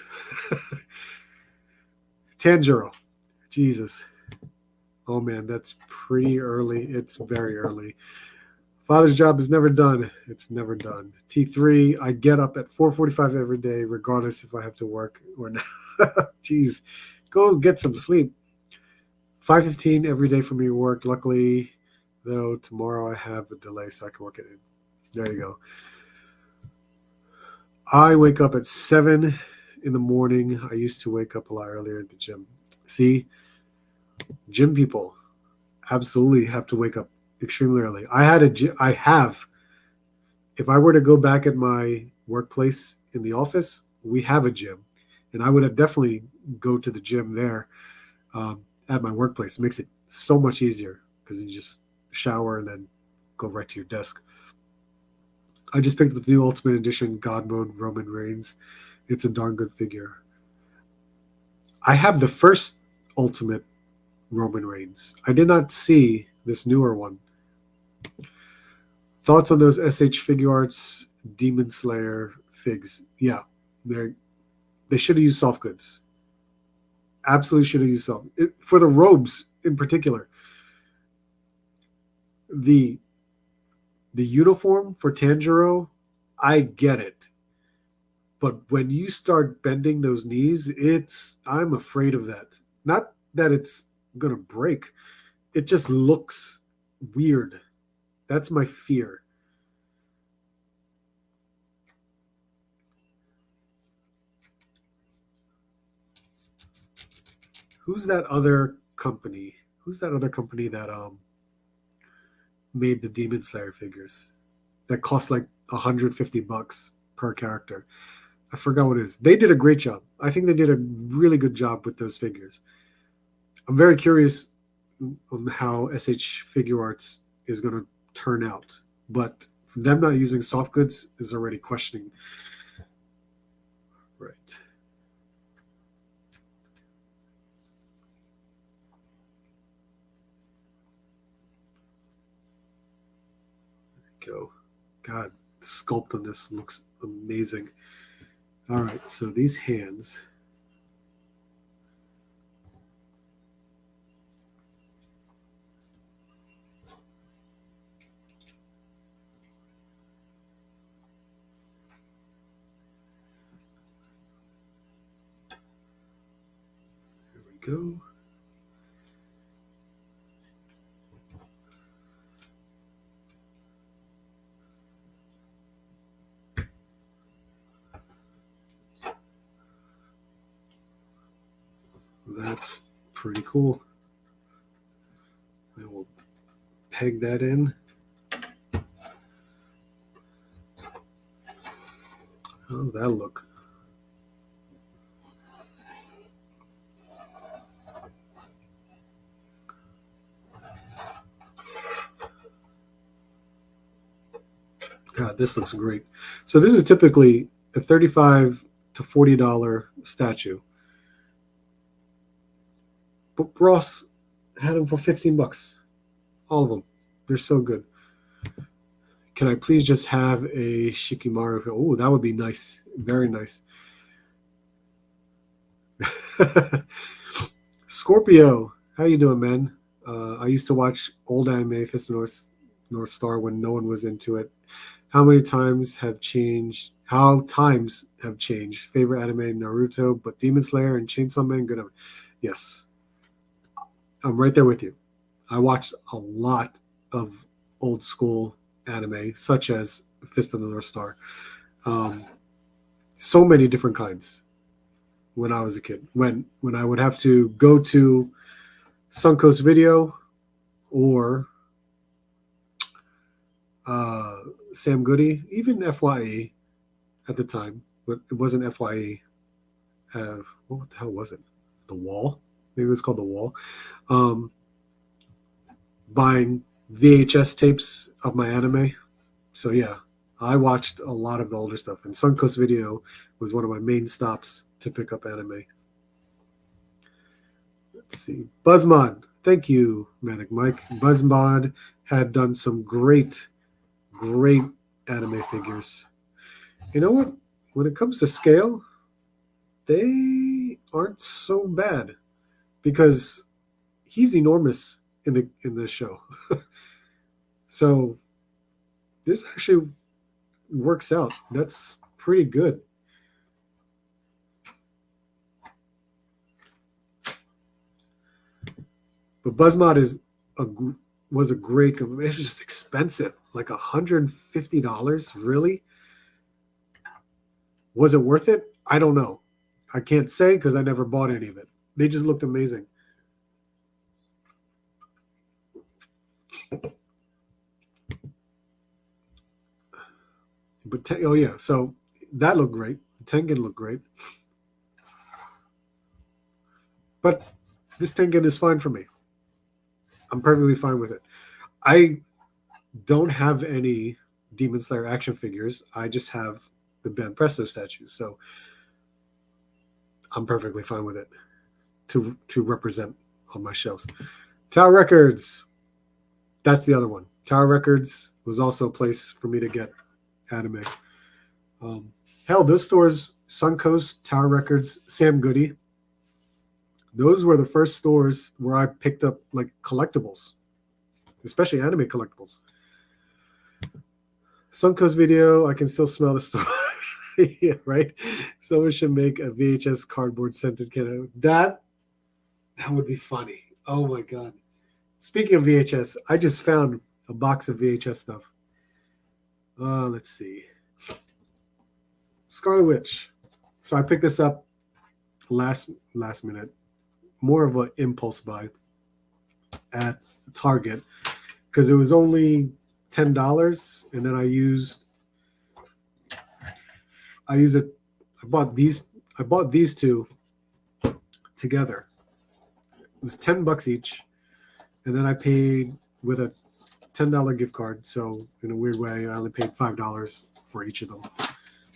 Tanjiro. Jesus. Oh man, that's pretty early. It's very early. Father's job is never done. It's never done. T3, I get up at 4:45 every day, regardless if I have to work or not. Jeez, go get some sleep. 5:15 every day for me to work. Luckily, though, tomorrow I have a delay, so I can work it in. There you go. I wake up at 7 in the morning. I used to wake up a lot earlier at the gym. See, gym people absolutely have to wake up extremely early. I have. If I were to go back at my workplace in the office, we have a gym, and I would have definitely go to the gym there at my workplace. It makes it so much easier because you just shower and then go right to your desk. I just picked up the new Ultimate Edition God Mode Roman Reigns. It's a darn good figure. I have the first Ultimate Roman Reigns. I did not see this newer one. Thoughts on those SH Figure Arts Demon Slayer figs? Yeah, they should have used soft goods. Absolutely should have used soft for the robes in particular. The uniform for Tanjiro, I get it. But when you start bending those knees, I'm afraid of that. Not that it's gonna break. It just looks weird. That's my fear. Who's that other company? Who's that other company that made the Demon Slayer figures that cost like $150 per character? I forgot what it is. They did a great job. I think they did a really good job with those figures. I'm very curious on how SH Figure Arts is going to turn out, but them not using soft goods is already questioning. Right. Go. God, the sculpt on this looks amazing. All right, so these hands. go. That's pretty cool. I will peg that in. How does that look? God, this looks great. So this is typically a $35 to $40 statue. But Ross had them for 15 bucks. All of them. They're so good. Can I please just have a Shikimaru? Oh, that would be nice. Very nice. Scorpio, how you doing, man? I used to watch old anime, Fist of North Star, when no one was into it. How many times have changed? How times have changed? Favorite anime, Naruto, but Demon Slayer and Chainsaw Man, good. Yes, I'm right there with you. I watched a lot of old school anime, such as Fist of the North Star. So many different kinds when I was a kid. When I would have to go to Suncoast Video or Sam Goody, even FYE at the time, but it wasn't FYE. What the hell was it? The Wall? Maybe it was called The Wall. Buying VHS tapes of my anime. So yeah, I watched a lot of the older stuff, and Suncoast Video was one of my main stops to pick up anime. Let's see. Buzzmod. Thank you, Manic Mike. Buzzmod had done some great anime figures. You know what? When it comes to scale, they aren't so bad because he's enormous in the show. So this actually works out. That's pretty good. But Buzzmod was a great. It was just expensive, like $150. Really? Was it worth it? I don't know. I can't say because I never bought any of it. They just looked amazing. But oh yeah, so that looked great. Tengen looked great. But this Tengen is fine for me. I'm perfectly fine with it. I don't have any Demon Slayer action figures. I just have the Banpresto statues. So I'm perfectly fine with it to represent on my shelves. Tower Records. That's the other one. Tower Records was also a place for me to get anime. Hell, those stores, Suncoast, Tower Records, Sam Goody, those were the first stores where I picked up like collectibles, especially anime collectibles. Suncoast Video, I can still smell the store. Yeah, right? Someone should make a VHS cardboard scented can. That would be funny. Oh my God. Speaking of VHS, I just found a box of VHS stuff. Let's see. Scarlet Witch. So I picked this up last minute. More of an impulse buy at Target because it was only $10, and then I bought these two together. It was $10 each, and then I paid with a $10 gift card. So in a weird way, I only paid $5 for each of them.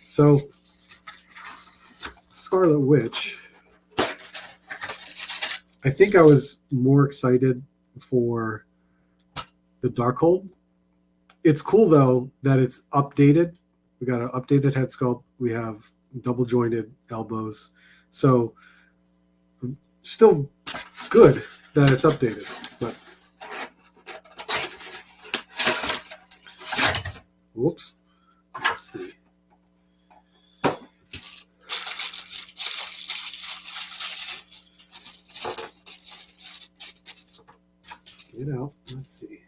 So Scarlet Witch, I think I was more excited for the Darkhold. It's cool though that it's updated. We got an updated head sculpt. We have double jointed elbows. So still good that it's updated, but whoops. Let's see. it out. Let's see.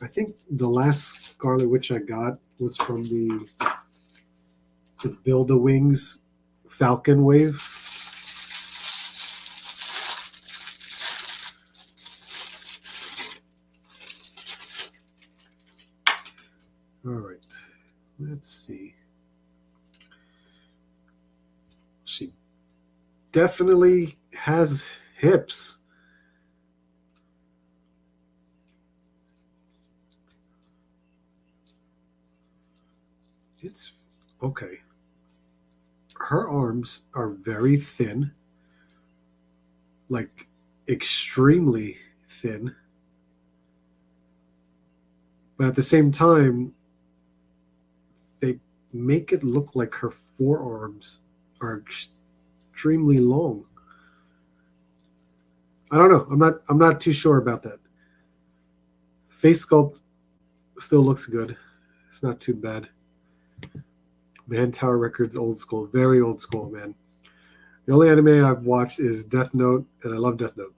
I think the last Scarlet Witch I got was from the Build-A-Wings Falcon wave. All right, let's see. She definitely has hips. It's okay. Her arms are very thin, like extremely thin. But at the same time, they make it look like her forearms are extremely long. I don't know. I'm not too sure about that. Face sculpt still looks good. It's not too bad. Man Tower Records, old school, very old school, man. The only anime I've watched is Death Note, and I love Death Note.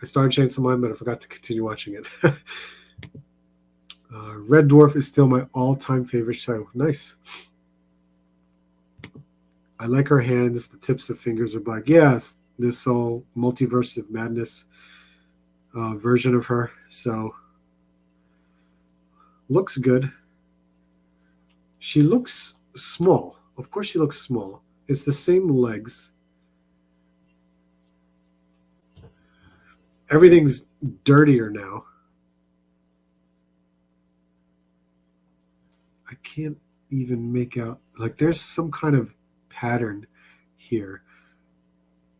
I started Chainsaw Man, but I forgot to continue watching it. Red Dwarf is still my all-time favorite show. Nice. I like her hands. The tips of fingers are black. Yes, this whole Multiverse of Madness version of her. So, looks good. She looks small. Of course she looks small. It's the same legs. Everything's dirtier now. I can't even make out, like there's some kind of pattern here,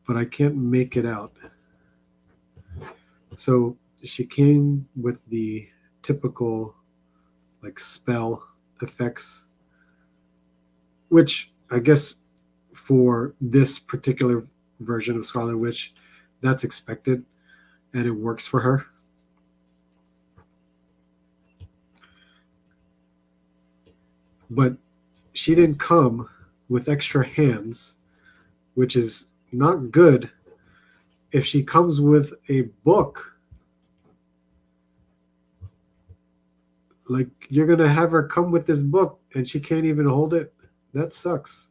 but I can't make it out. So she came with the typical like spell effects, which I guess for this particular version of Scarlet Witch, that's expected and it works for her. But she didn't come with extra hands, which is not good. If she comes with a book, like you're going to have her come with this book and she can't even hold it. That sucks.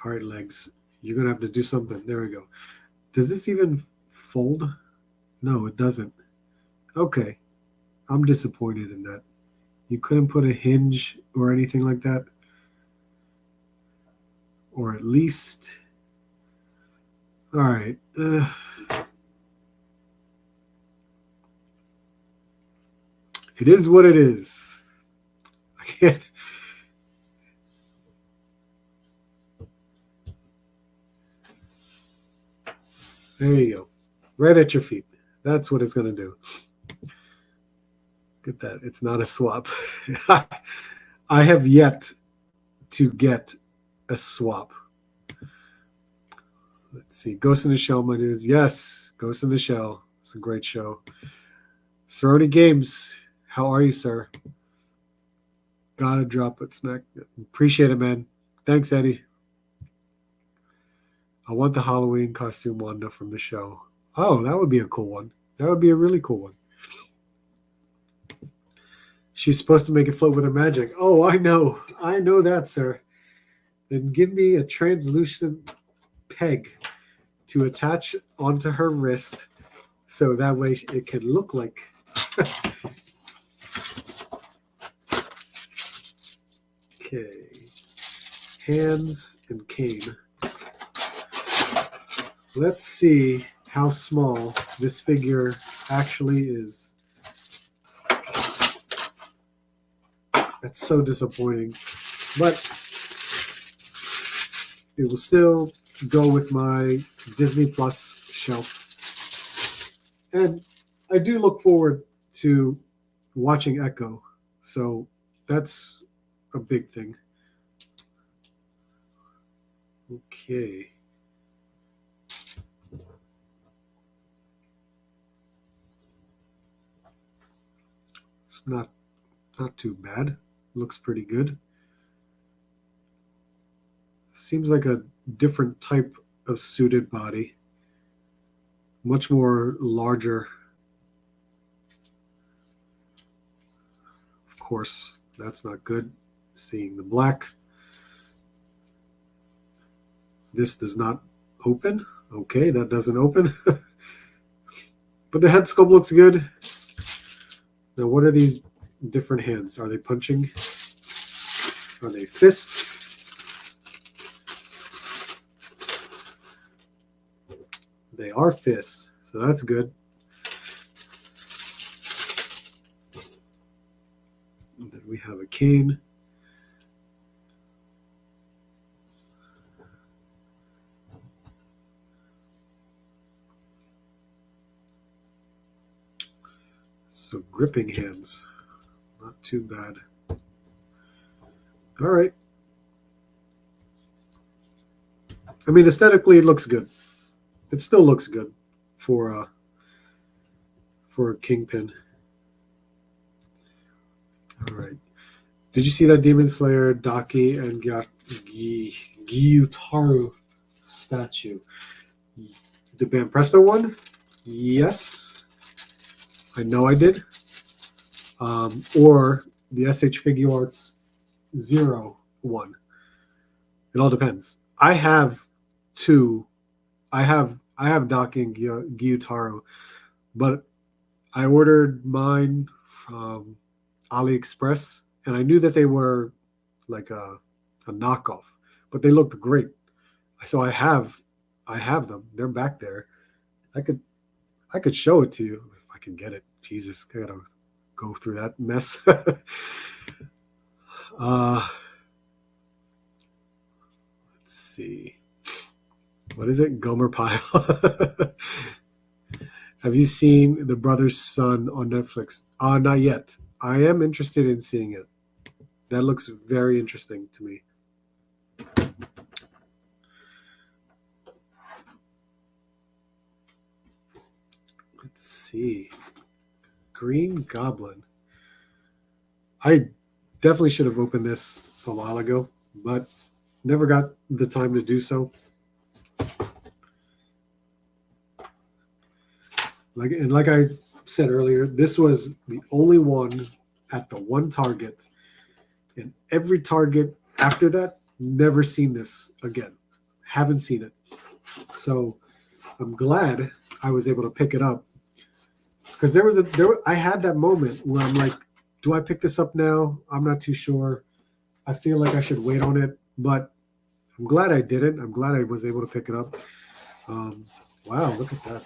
All right, legs. You're going to have to do something. There we go. Does this even fold? No, it doesn't. Okay. I'm disappointed in that. You couldn't put a hinge or anything like that? Or at least... All right. It is what it is. I can't... There you go. Right at your feet. That's what it's going to do. Get that. It's not a swap. I have yet to get a swap. Let's see. Ghost in the Shell, my dudes. Yes, Ghost in the Shell. It's a great show. Cerrone Games. How are you, sir? Gotta drop it, Snack. Appreciate it, man. Thanks, Eddie. I want the Halloween costume Wanda from the show. Oh, that would be a cool one. That would be a really cool one. She's supposed to make it float with her magic. Oh, I know. I know that, sir. Then give me a translucent peg to attach onto her wrist so that way it can look like... Okay. Hands and cane. Let's see how small this figure actually is. That's so disappointing. But it will still go with my Disney Plus shelf. And I do look forward to watching Echo. So that's a big thing. Okay. It's not too bad. Looks pretty good. Seems like a different type of suited body. Much more larger. Of course, that's not good. Seeing the black. This does not open. Okay, that doesn't open. But the head sculpt looks good. Now, what are these different hands? Are they punching? Are they fists? They are fists, so that's good. And then we have a cane. So gripping hands, not too bad. All right. I mean, aesthetically, it looks good. It still looks good for a Kingpin. All right. Did you see that Demon Slayer, Daki, and Gyutaro statue? The Banpresto one? Yes. I know I did. Or the SH Figure Arts 01. It all depends. I have two. I have Daki and Gyutaro, but I ordered mine from AliExpress, and I knew that they were like a knockoff, but they looked great. So I have them. They're back there. I could show it to you if I can get it. Jesus, I gotta go through that mess. Let's see. What is it? Gomer Pyle. Have you seen The Brother's Son on Netflix? Not yet. I am interested in seeing it. That looks very interesting to me. Let's see. Green Goblin. I definitely should have opened this a while ago, but never got the time to do so. Like I said earlier, this was the only one at the one Target, and every Target after that, never seen this again. Haven't seen it. So I'm glad I was able to pick it up, because I had that moment where I'm like, do I pick this up now? I'm not too sure. I feel like I should wait on it, but I'm glad I didn't. I'm glad I was able to pick it up. Wow, look at that.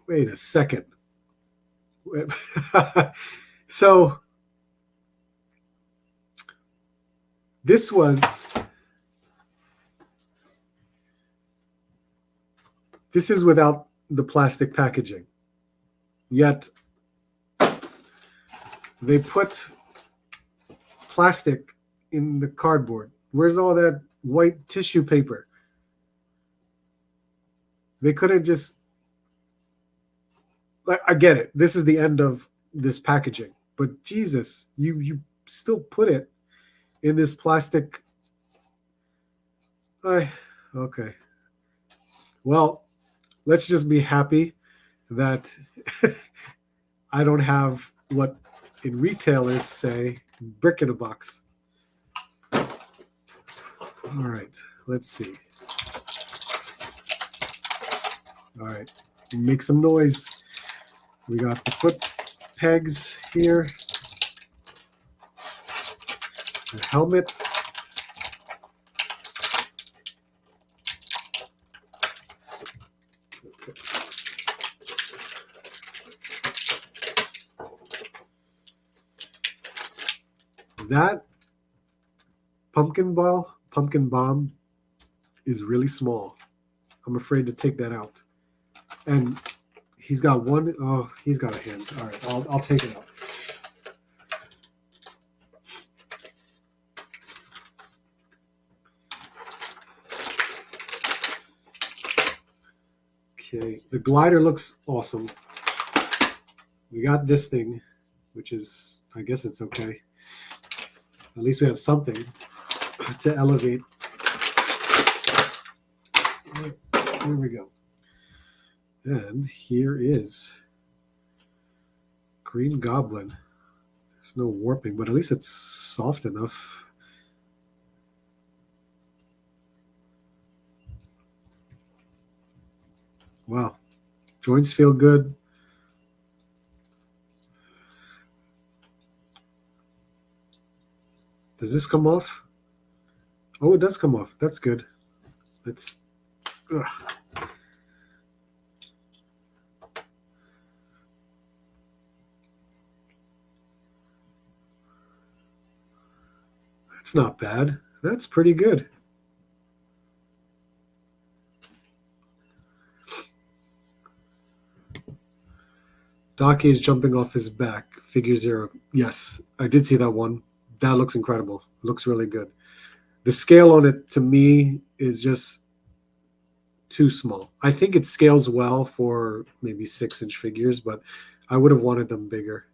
Wait a second. So this is without the plastic packaging. Yet they put plastic in the cardboard. Where's all that white tissue paper? They couldn't just... I get it. This is the end of this packaging, but Jesus, you still put it in this plastic. Okay. Well, let's just be happy that I don't have what in retailers say brick in a box. All right, let's see. All right, make some noise. We got the foot pegs here, the helmet, that pumpkin bomb is really small. I'm afraid to take that out. And he's got one. Oh, he's got a hand. All right, I'll take it out. Okay, the glider looks awesome. We got this thing. which is, I guess it's okay. At least we have something to elevate. Here we go. And here is Green Goblin. There's no warping, but at least it's soft enough. Wow. Joints feel good. Does this come off? Oh, it does come off. That's good. Let's... Ugh. That's not bad. That's pretty good. Docky is jumping off his back. Figure 0. Yes, I did see that one. That looks incredible. Looks really good. The scale on it, to me, is just too small. I think it scales well for maybe 6-inch figures, but I would have wanted them bigger.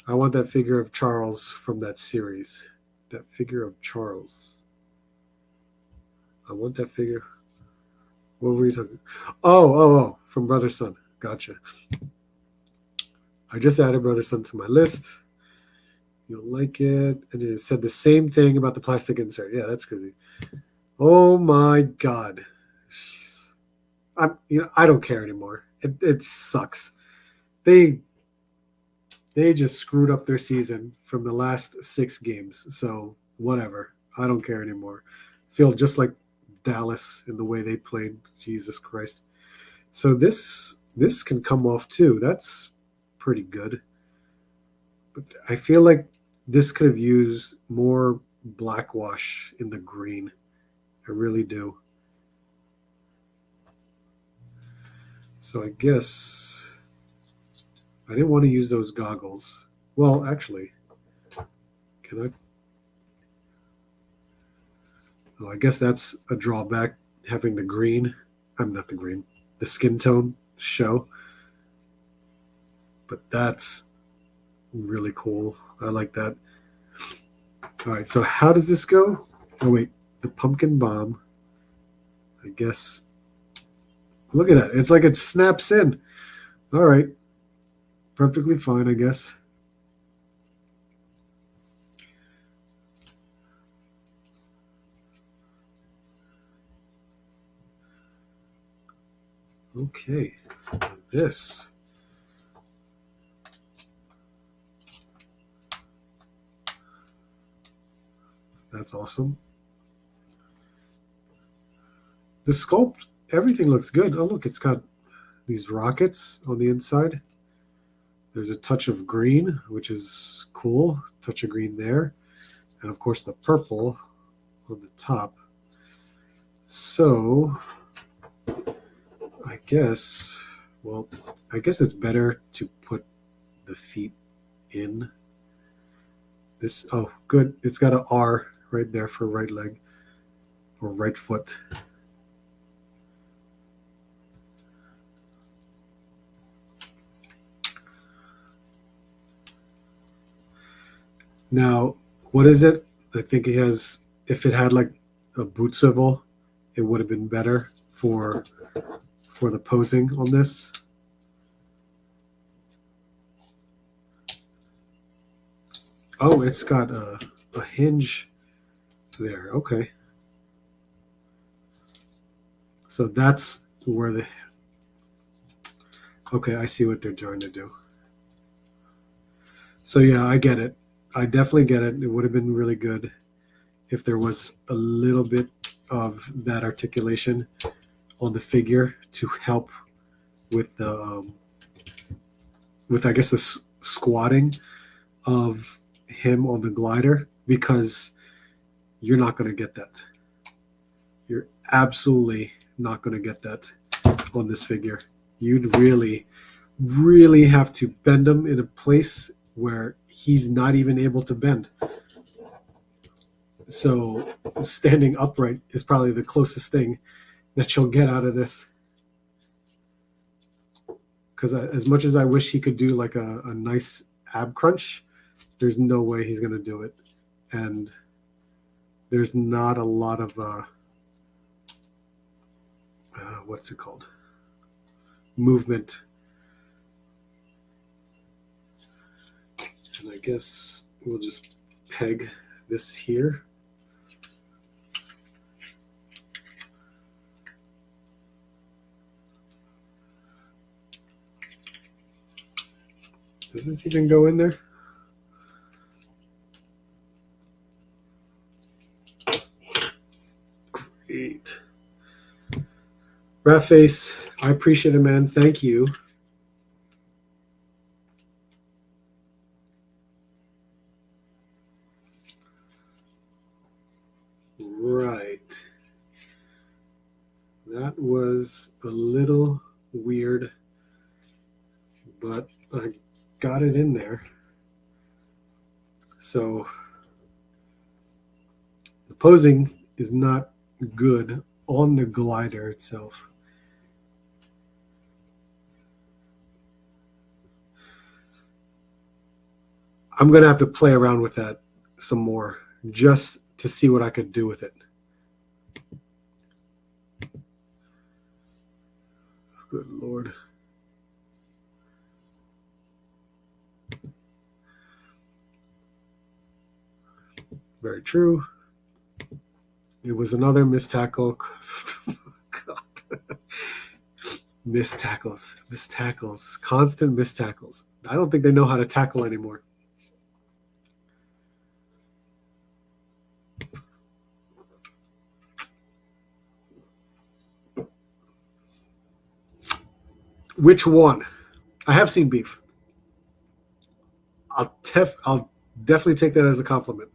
I want that figure of Charles from that series. That figure of Charles. I want that figure. What were you talking? Oh, from Brother Sun. Gotcha. I just added Brother Sun to my list. You'll like it. And it said the same thing about the plastic insert. Yeah, that's crazy. Oh my God. Jeez. I don't care anymore. It sucks. They just screwed up their season from the last 6 games. So whatever. I don't care anymore. Feel just like Dallas in the way they played. Jesus Christ. So this can come off too. That's pretty good. But I feel like this could have used more black wash in the green. I really do. So I guess I didn't want to use those goggles. Well, actually, can I? Oh, I guess that's a drawback, having the green. I'm not the green. The skin tone show. But that's really cool. I like that. All right, so how does this go? Oh, wait. The pumpkin bomb. I guess. Look at that. It's like it snaps in. All right. Perfectly fine, I guess. Okay. This. That's awesome. The sculpt, everything looks good. Oh, look, it's got these rockets on the inside. There's a touch of green, which is cool. Touch of green there. And, of course, the purple on the top. So, I guess it's better to put the feet in. This, oh, good. It's got an R right there for right leg or right foot. Now, what is it? I think it has, if it had like a boot swivel, it would have been better for the posing on this. Oh, it's got a hinge there. Okay. So that's where the... Okay, I see what they're trying to do. So yeah, I get it. I definitely get it. It would have been really good if there was a little bit of that articulation on the figure to help with the, with I guess the squatting of him on the glider, because you're not going to get that. You're absolutely not going to get that on this figure. You'd really, really have to bend him in a place where he's not even able to bend. So standing upright is probably the closest thing that you'll get out of this. because as much as I wish he could do like a nice ab crunch, there's no way he's going to do it. And there's not a lot of, what's it called? Movement. And I guess we'll just peg this here. Does this even go in there? Great. Rat Face, I appreciate it, man. Thank you. Right. That was a little weird, but I got it in there. So the posing is not good on the glider itself. I'm going to have to play around with that some more just to see what I could do with it. Good Lord. Very true. It was another missed tackle. God. Missed tackles. Missed tackles. Constant missed tackles. I don't think they know how to tackle anymore. Which one? I have seen Beef. I'll definitely take that as a compliment.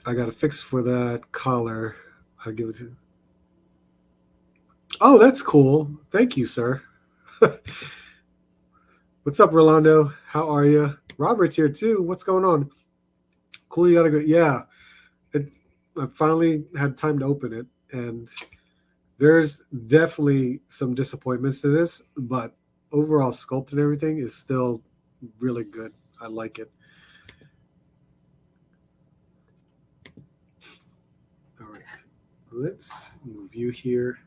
I got a fix for that collar. I'll give it to you. Oh, that's cool. Thank you, sir. What's up, Rolando? How are you? Robert's here too. What's going on? Cool, you gotta go. Yeah, I finally had time to open it, and there's definitely some disappointments to this, but overall sculpt and everything is still really good. I like it. All right, let's move you here.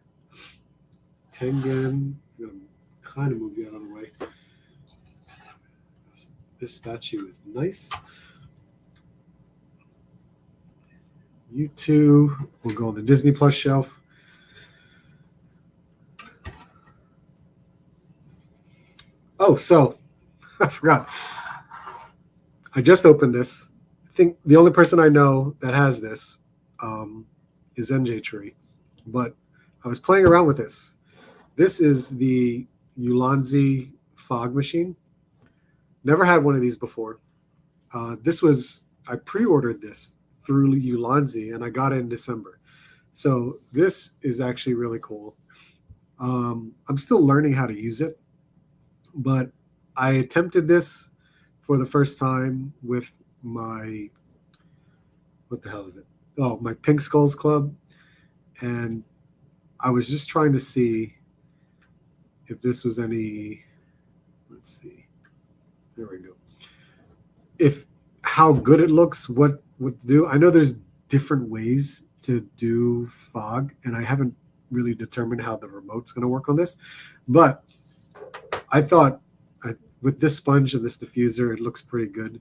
Tengen, I'm gonna kind of move you out of the way. This statue is nice. You two will go on the Disney Plus shelf. Oh, so I forgot. I just opened this. I think the only person I know that has this is NJ but I was playing around with this. This is the Ulanzi fog machine. Never had one of these before. I pre-ordered this through Ulanzi, and I got it in December. So this is actually really cool. I'm still learning how to use it, but I attempted this for the first time with my, what the hell is it? Oh, my Pink Skulls Club. And I was just trying to see if this was any, let's see. There we go. If how good it looks, what to do. I know there's different ways to do fog, and I haven't really determined how the remote's going to work on this. But I thought with this sponge and this diffuser, it looks pretty good.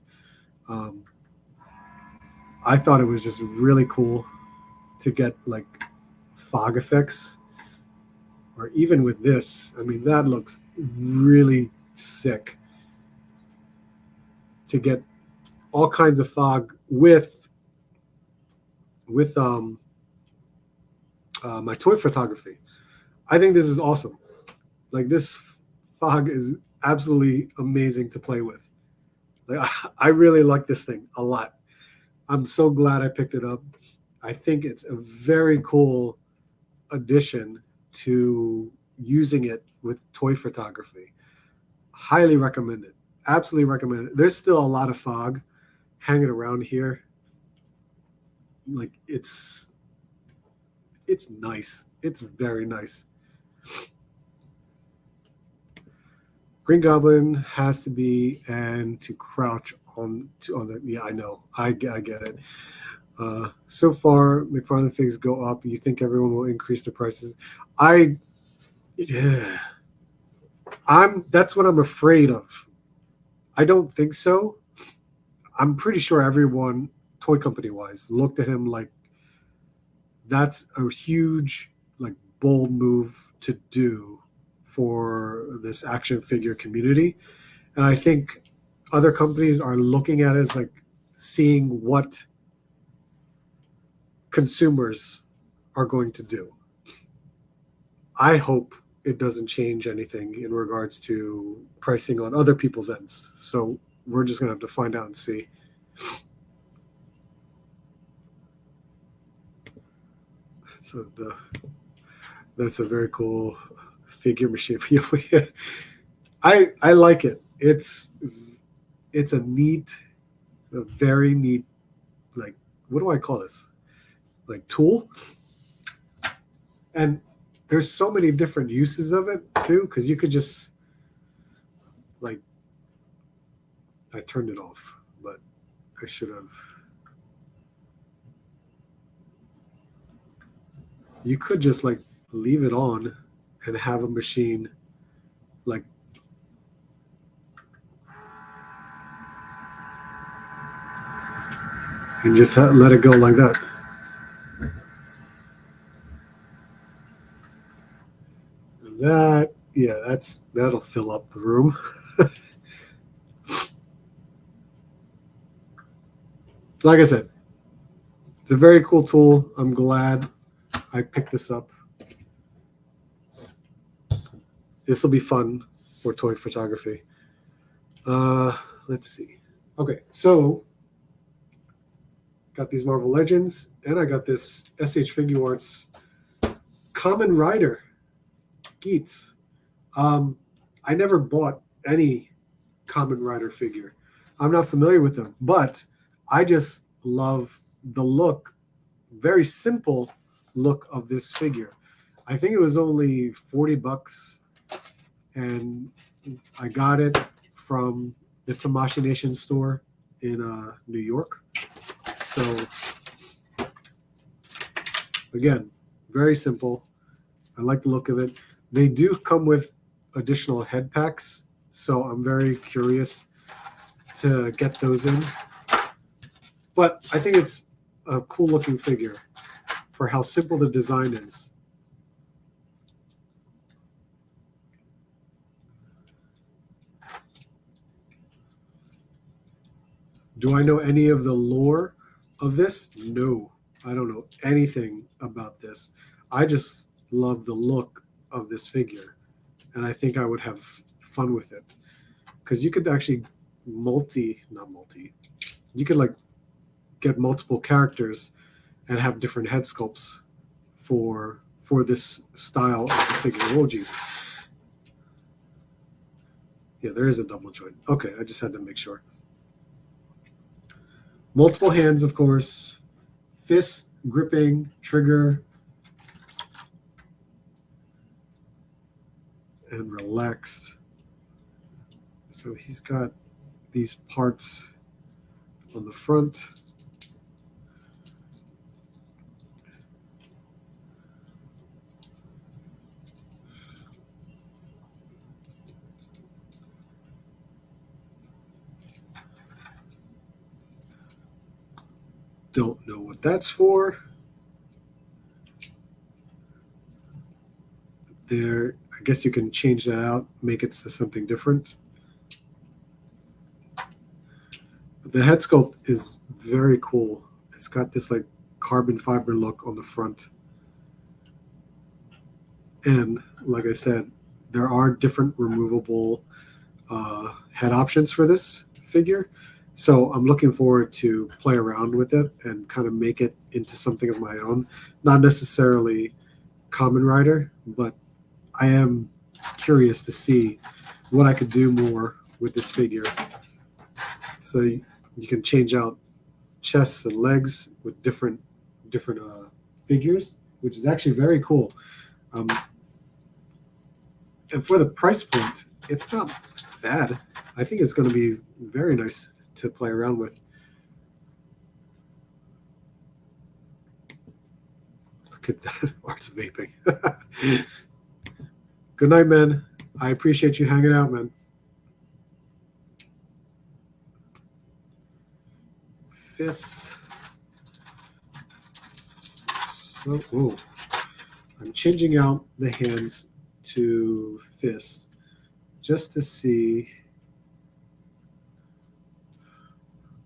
I thought it was just really cool to get like fog effects, or even with this. I mean, that looks really sick to get all kinds of fog with my toy photography. I think this is awesome. Like, this fog is absolutely amazing to play with. Like, I really like this thing a lot. I'm so glad I picked it up. I think it's a very cool addition to using it with toy photography. Highly recommend it. Absolutely recommend it. There's still a lot of fog hanging around here. Like, it's nice. It's very nice. Green Goblin has to be and to crouch on the. Yeah, I know. I get it. So far, McFarland figs go up. You think everyone will increase their prices? Yeah. That's what I'm afraid of. I don't think so. I'm pretty sure everyone, toy company wise, looked at him like that's a huge, like, bold move to do for this action figure community. And I think other companies are looking at it as like seeing what consumers are going to do. I hope it doesn't change anything in regards to pricing on other people's ends. So we're just going to have to find out and see. So that's a very cool figure machine. I like it. It's a neat, a very neat, like, what do I call this? Like, tool. And there's so many different uses of it too, because you could just, like, I turned it off, but I should have. You could just, like, leave it on and have a machine, like, and just let it go like that. That'll fill up the room. Like I said, it's a very cool tool. I'm glad I picked this up. This will be fun for toy photography. Let's see. Okay, so got these Marvel Legends, and I got this SH Figuarts Kamen Rider Geats. I never bought any Kamen Rider figure. I'm not familiar with them, but I just love the look, very simple look of this figure. I think it was only $40, and I got it from the Tamashii Nation store in New York. So again, very simple. I like the look of it. They do come with additional head packs, so I'm very curious to get those in. But I think it's a cool looking figure for how simple the design is. Do I know any of the lore of this? No, I don't know anything about this. I just love the look of this figure, and I think I would have fun with it, because you could actually you could, like, get multiple characters and have different head sculpts for this style of the figure. Oh geez. Yeah, there is a double joint. Okay, I just had to make sure. Multiple hands, of course. Fist gripping, trigger, and relaxed. So he's got these parts on the front. Don't know what that's for. There, I guess you can change that out, make it to something different. But the head sculpt is very cool. It's got this, like, carbon fiber look on the front. And like I said, there are different removable head options for this figure. So I'm looking forward to play around with it and kind of make it into something of my own. Not necessarily Kamen Rider, but I am curious to see what I could do more with this figure. So you can change out chests and legs with different figures, which is actually very cool. And for the price point, it's not bad. I think it's going to be very nice to play around with. Look at that. Art's vaping. Good night, man. I appreciate you hanging out, man. Fists. So, oh, I'm changing out the hands to fists just to see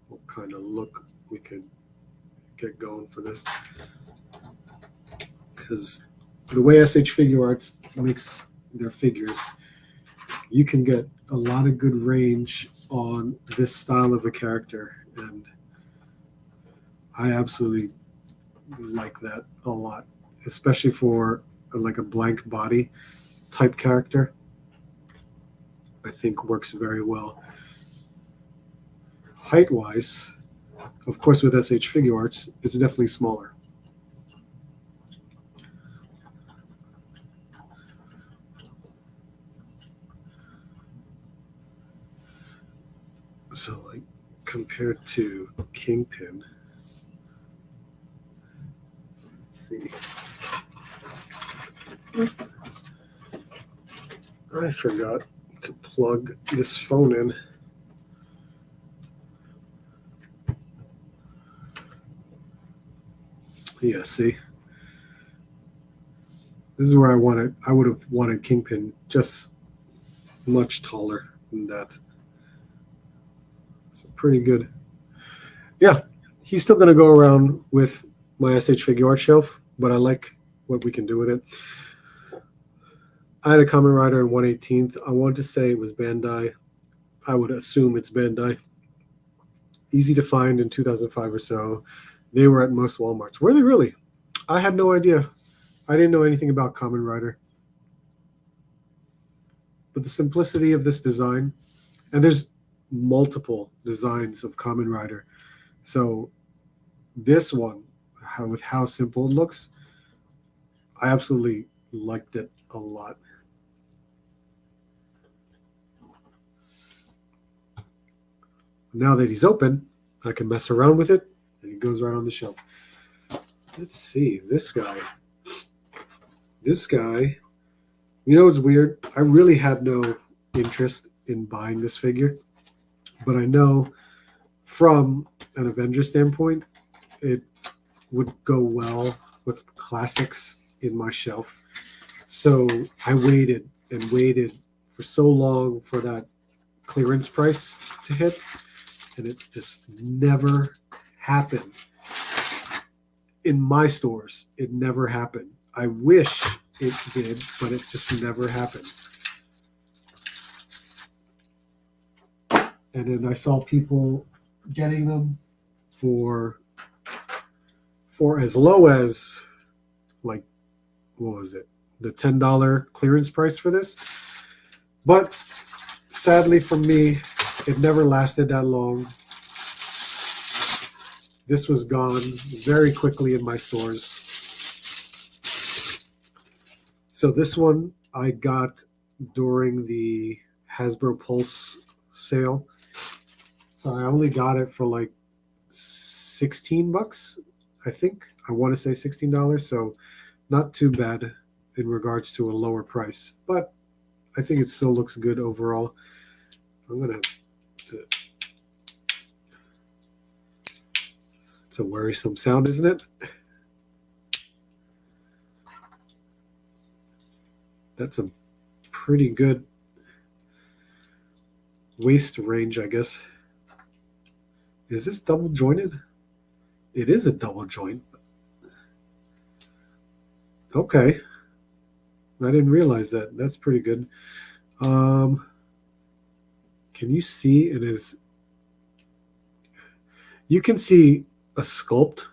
what kind of look we could get going for this. Because the way SH Figure Arts makes their figures, you can get a lot of good range on this style of a character, and I absolutely like that a lot, especially for like a blank body type character. I think works very well. Height wise, of course, with SH Figure Arts, it's definitely smaller. So, like, compared to Kingpin, let's see. I forgot to plug this phone in. Yeah, see? This is where I wanted. I would have wanted Kingpin just much taller than that. So pretty good. Yeah, he's still going to go around with my SH Figure Art shelf, but I like what we can do with it. I had a Kamen Rider in 1/18th. I wanted to say it was Bandai. I would assume it's Bandai. Easy to find in 2005 or so. They were at most Walmarts. Were they really? I had no idea. I didn't know anything about Kamen Rider. But the simplicity of this design, and there's multiple designs of Kamen Rider. So this one, with how simple it looks, I absolutely liked it a lot. Now that he's open, I can mess around with it, and he goes right on the shelf. Let's see, this guy. This guy, you know what's weird? I really had no interest in buying this figure, but I know from an Avenger standpoint, it would go well with classics in my shelf. So I waited and waited for so long for that clearance price to hit, and it just never happened. In my stores, it never happened. I wish it did, but it just never happened. And then I saw people getting them for as low as, like, what was it? The $10 clearance price for this. But sadly for me, it never lasted that long. This was gone very quickly in my stores. So this one I got during the Hasbro Pulse sale. So I only got it for like $16, I think. I want to say $16. So not too bad in regards to a lower price. But I think it still looks good overall. I'm going to... It's a worrisome sound, isn't it? That's a pretty good waist range, I guess. Is this double jointed? It is a double joint. Okay. I didn't realize that. That's pretty good. Can you see it is... You can see a sculpt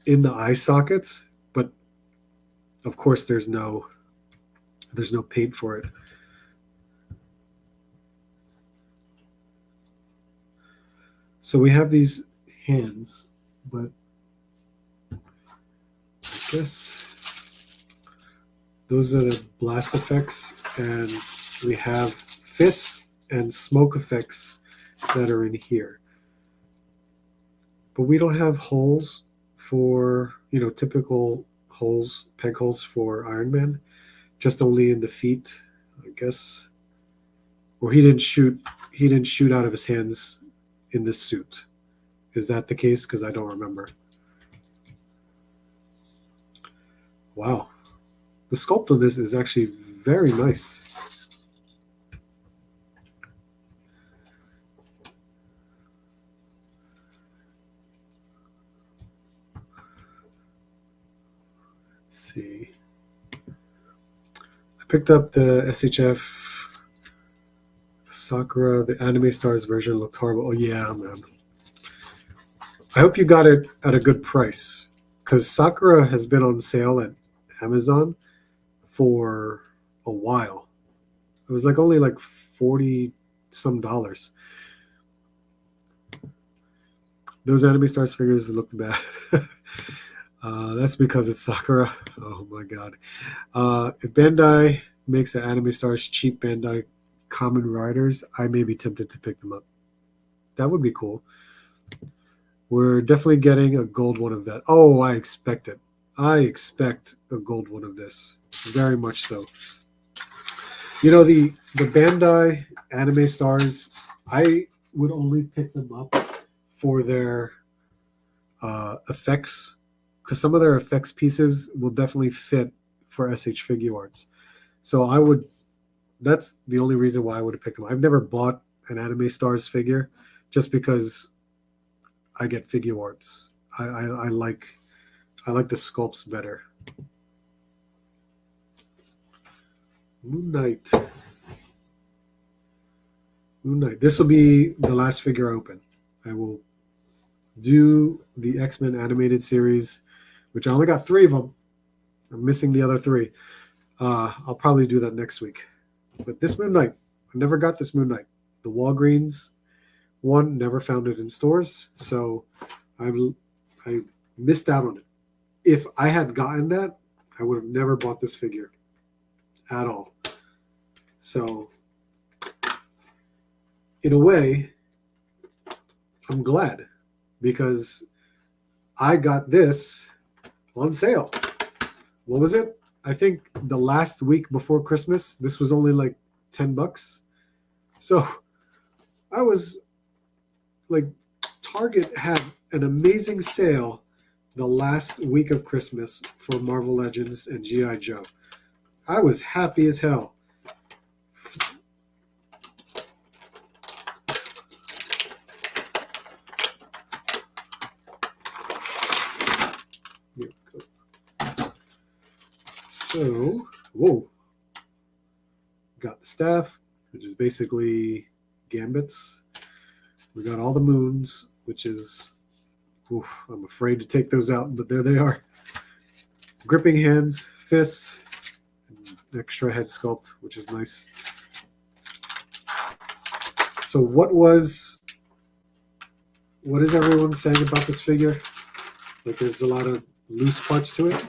in the eye sockets, but of course there's no paint for it. So we have these hands, but I guess Those are the blast effects, and we have fists and smoke effects that are in here. But we don't have holes for, typical holes, peg holes for Iron Man, just only in the feet, I guess. Or he didn't shoot out of his hands in this suit. Is that the case? Because I don't remember. Wow. The sculpt of this is actually very nice. Let's see. I picked up the SHF Sakura. The Anime Stars version looked horrible. Oh, yeah, man. I hope you got it at a good price, because Sakura has been on sale at Amazon for a while. It was only like $40 some. Those Anime Stars figures looked bad. That's because it's Sakura. Oh my god. If Bandai makes the Anime Stars cheap Bandai Common Riders, I may be tempted to pick them up. That would be cool. We're definitely getting a gold one of that. Oh, I expect it. I expect a gold one of this. Very much so. The Bandai Anime Stars, I would only pick them up for their effects, because some of their effects pieces will definitely fit for SH Figuarts. So that's the only reason why I would have picked them. I've never bought an Anime Stars figure just because I get Figuarts. I like the sculpts better. Moon Knight. This will be the last figure I open. I will do the X-Men animated series, which I only got 3 of them. I'm missing the other 3. I'll probably do that next week. But this Moon Knight, I never got this Moon Knight. The Walgreens one, never found it in stores, so I missed out on it. If I had gotten that, I would have never bought this figure at all. So, in a way, I'm glad, because I got this on sale. What was it? I think the last week before Christmas, this was only like $10. So I was like, Target had an amazing sale the last week of Christmas for Marvel Legends and G.I. Joe. I was happy as hell. So, whoa. Got the staff, which is basically gambits. We got all the moons, which is, I'm afraid to take those out, but there they are. Gripping hands, fists, extra head sculpt, which is nice. So what is everyone saying about this figure? Like, there's a lot of loose parts to it.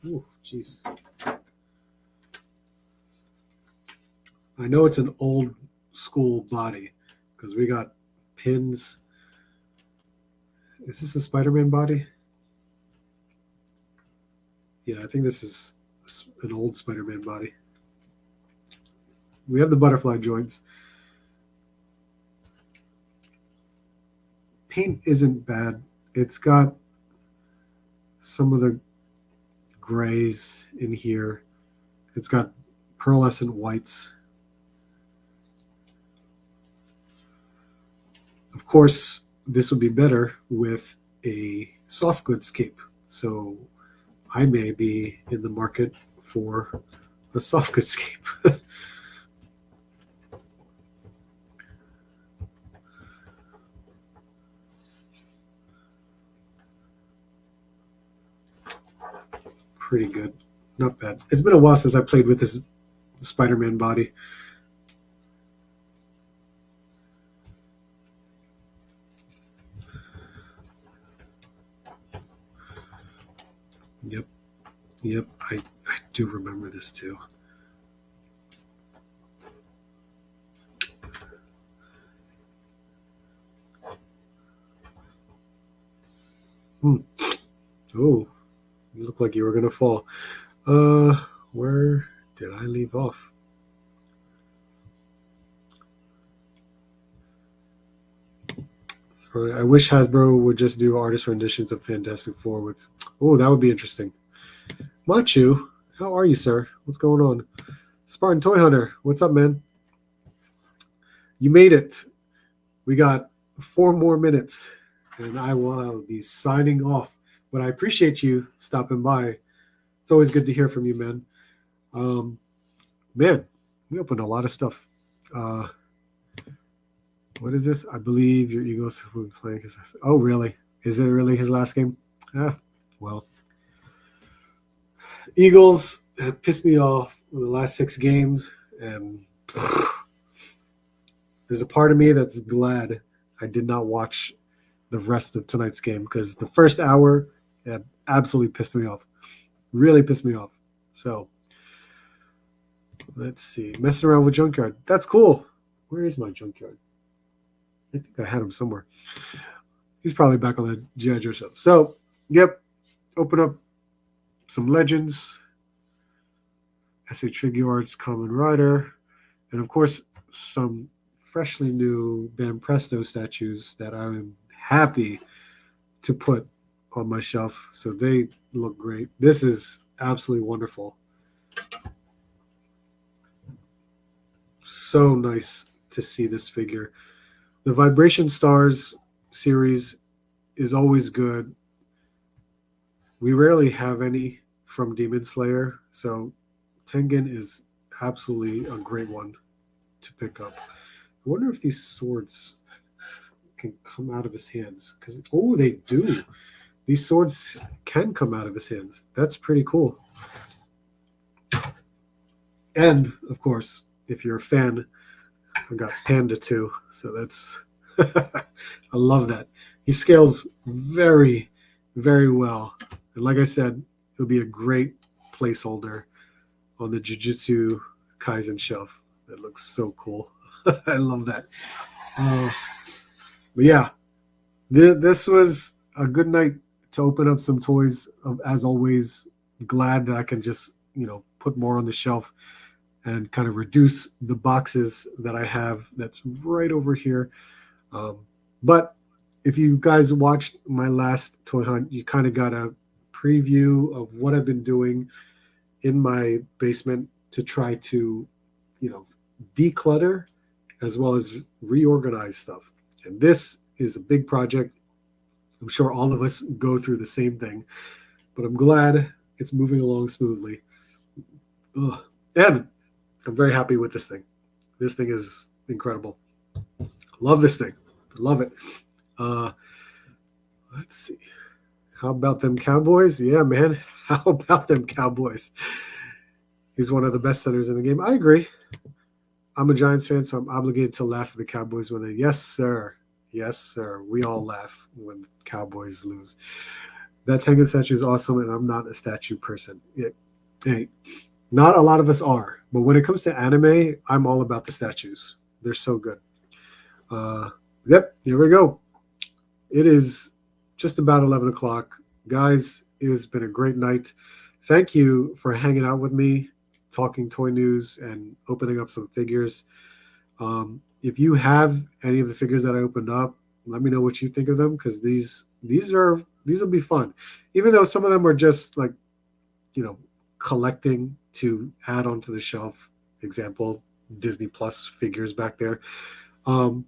Oh, jeez. I know it's an old school body because we got pins. Is this a Spider-Man body? Yeah, I think this is an old Spider-Man body. We have the butterfly joints. Paint isn't bad. It's got some of the grays in here. It's got pearlescent whites. Of course, this would be better with a soft goods cape. So I may be in the market for a soft goods cape. It's pretty good. not bad. It's been a while since I played with this Spider-Man body. Yep, I do remember this too. Oh, you look like you were gonna fall. Where did I leave off? Sorry, I wish Hasbro would just do artist renditions of Fantastic Four with. Oh, that would be interesting. Machu, how are you, sir? What's going on? Spartan Toy Hunter, what's up, man? You made it. We got 4 more minutes, and I will be signing off. But I appreciate you stopping by. It's always good to hear from you, man. Man, we opened a lot of stuff. What is this? I believe your Eagles will be playing. Oh, really? Is it really his last game? Well. Eagles have pissed me off in the last 6 games, and there's a part of me that's glad I did not watch the rest of tonight's game, because the first hour absolutely pissed me off. Really pissed me off. So, let's see. Messing around with Junkyard. That's cool. Where is my Junkyard? I think I had him somewhere. He's probably back on the G.I. Joe shelf. So, yep. Open up some Legends. SA Trigger Arts Common Rider. And, of course, some freshly new Banpresto statues that I'm happy to put on my shelf. So they look great. This is absolutely wonderful. So nice to see this figure. The Vibration Stars series is always good. We rarely have any from Demon Slayer, so Tengen is absolutely a great one to pick up. I wonder if these swords can come out of his hands. Oh, they do. These swords can come out of his hands. That's pretty cool. And, of course, if you're a fan, I got Panda too. So that's... I love that. He scales very, very well. And like I said, it'll be a great placeholder on the Jujutsu Kaisen shelf. That looks so cool. I love that. But yeah, this was a good night to open up some toys. As always, glad that I can just, put more on the shelf and kind of reduce the boxes that I have that's right over here. But if you guys watched my last toy hunt, you kind of got a preview of what I've been doing in my basement to try to, declutter as well as reorganize stuff. And this is a big project. I'm sure all of us go through the same thing, but I'm glad it's moving along smoothly. Ugh. And I'm very happy with this thing. This thing is incredible. Love this thing. Love it. Let's see. How about them Cowboys? Yeah, man. How about them Cowboys? He's one of the best centers in the game. I agree. I'm a Giants fan, so I'm obligated to laugh at the Cowboys when they... Yes, sir. Yes, sir. We all laugh when the Cowboys lose. That Tengen statue is awesome, and I'm not a statue person. Hey, not a lot of us are. But when it comes to anime, I'm all about the statues. They're so good. Yep, here we go. It is just about 11 o'clock. Guys, it has been a great night. Thank you for hanging out with me, talking toy news, and opening up some figures. If you have any of the figures that I opened up, let me know what you think of them, because these will be fun. Even though some of them are just like, collecting to add onto the shelf. Example, Disney Plus figures back there. I'm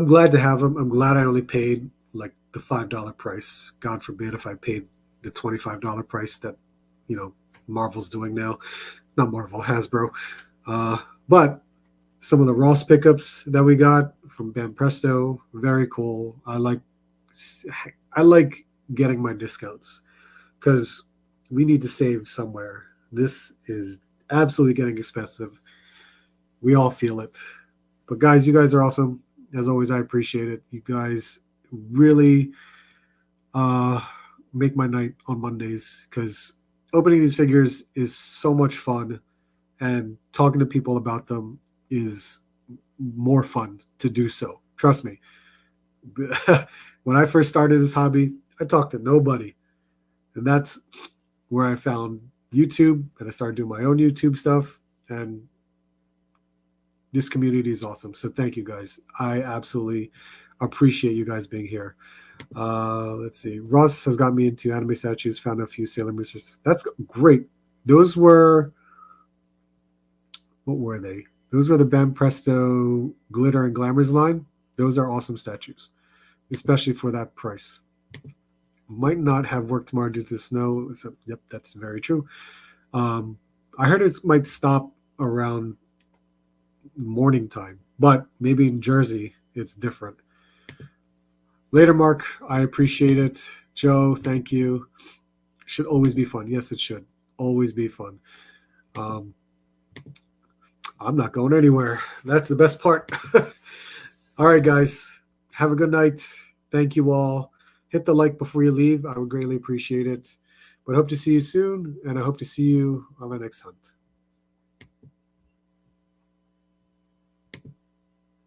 glad to have them. I'm glad I only paid like the $5 price. God forbid if I paid the $25 price that, Marvel's doing now. Not Marvel, Hasbro. But some of the Ross pickups that we got from Banpresto, very cool. I like getting my discounts, because we need to save somewhere. This is absolutely getting expensive. We all feel it. But guys, you guys are awesome. As always, I appreciate it. You guys really uh, make my night on Mondays because opening these figures is so much fun, and talking to people about them is more fun to do so. Trust me. When I first started this hobby, I talked to nobody. And that's where I found YouTube, and I started doing my own YouTube stuff. And this community is awesome. So thank you guys. I absolutely appreciate you guys being here. Let's see. Russ has got me into anime statues, found a few Sailor Moons. That's great. Those were, what were they? Those were the Banpresto Glitter and Glamours line. Those are awesome statues, especially for that price. Might not have worked tomorrow due to the snow. So, yep, that's very true. I heard it might stop around morning time, but maybe in Jersey it's different. Later, Mark. I appreciate it. Joe, thank you. Should always be fun. Yes, it should always be fun. I'm not going anywhere. That's the best part. All right, guys. Have a good night. Thank you all. Hit the like before you leave. I would greatly appreciate it. But hope to see you soon, and I hope to see you on the next hunt.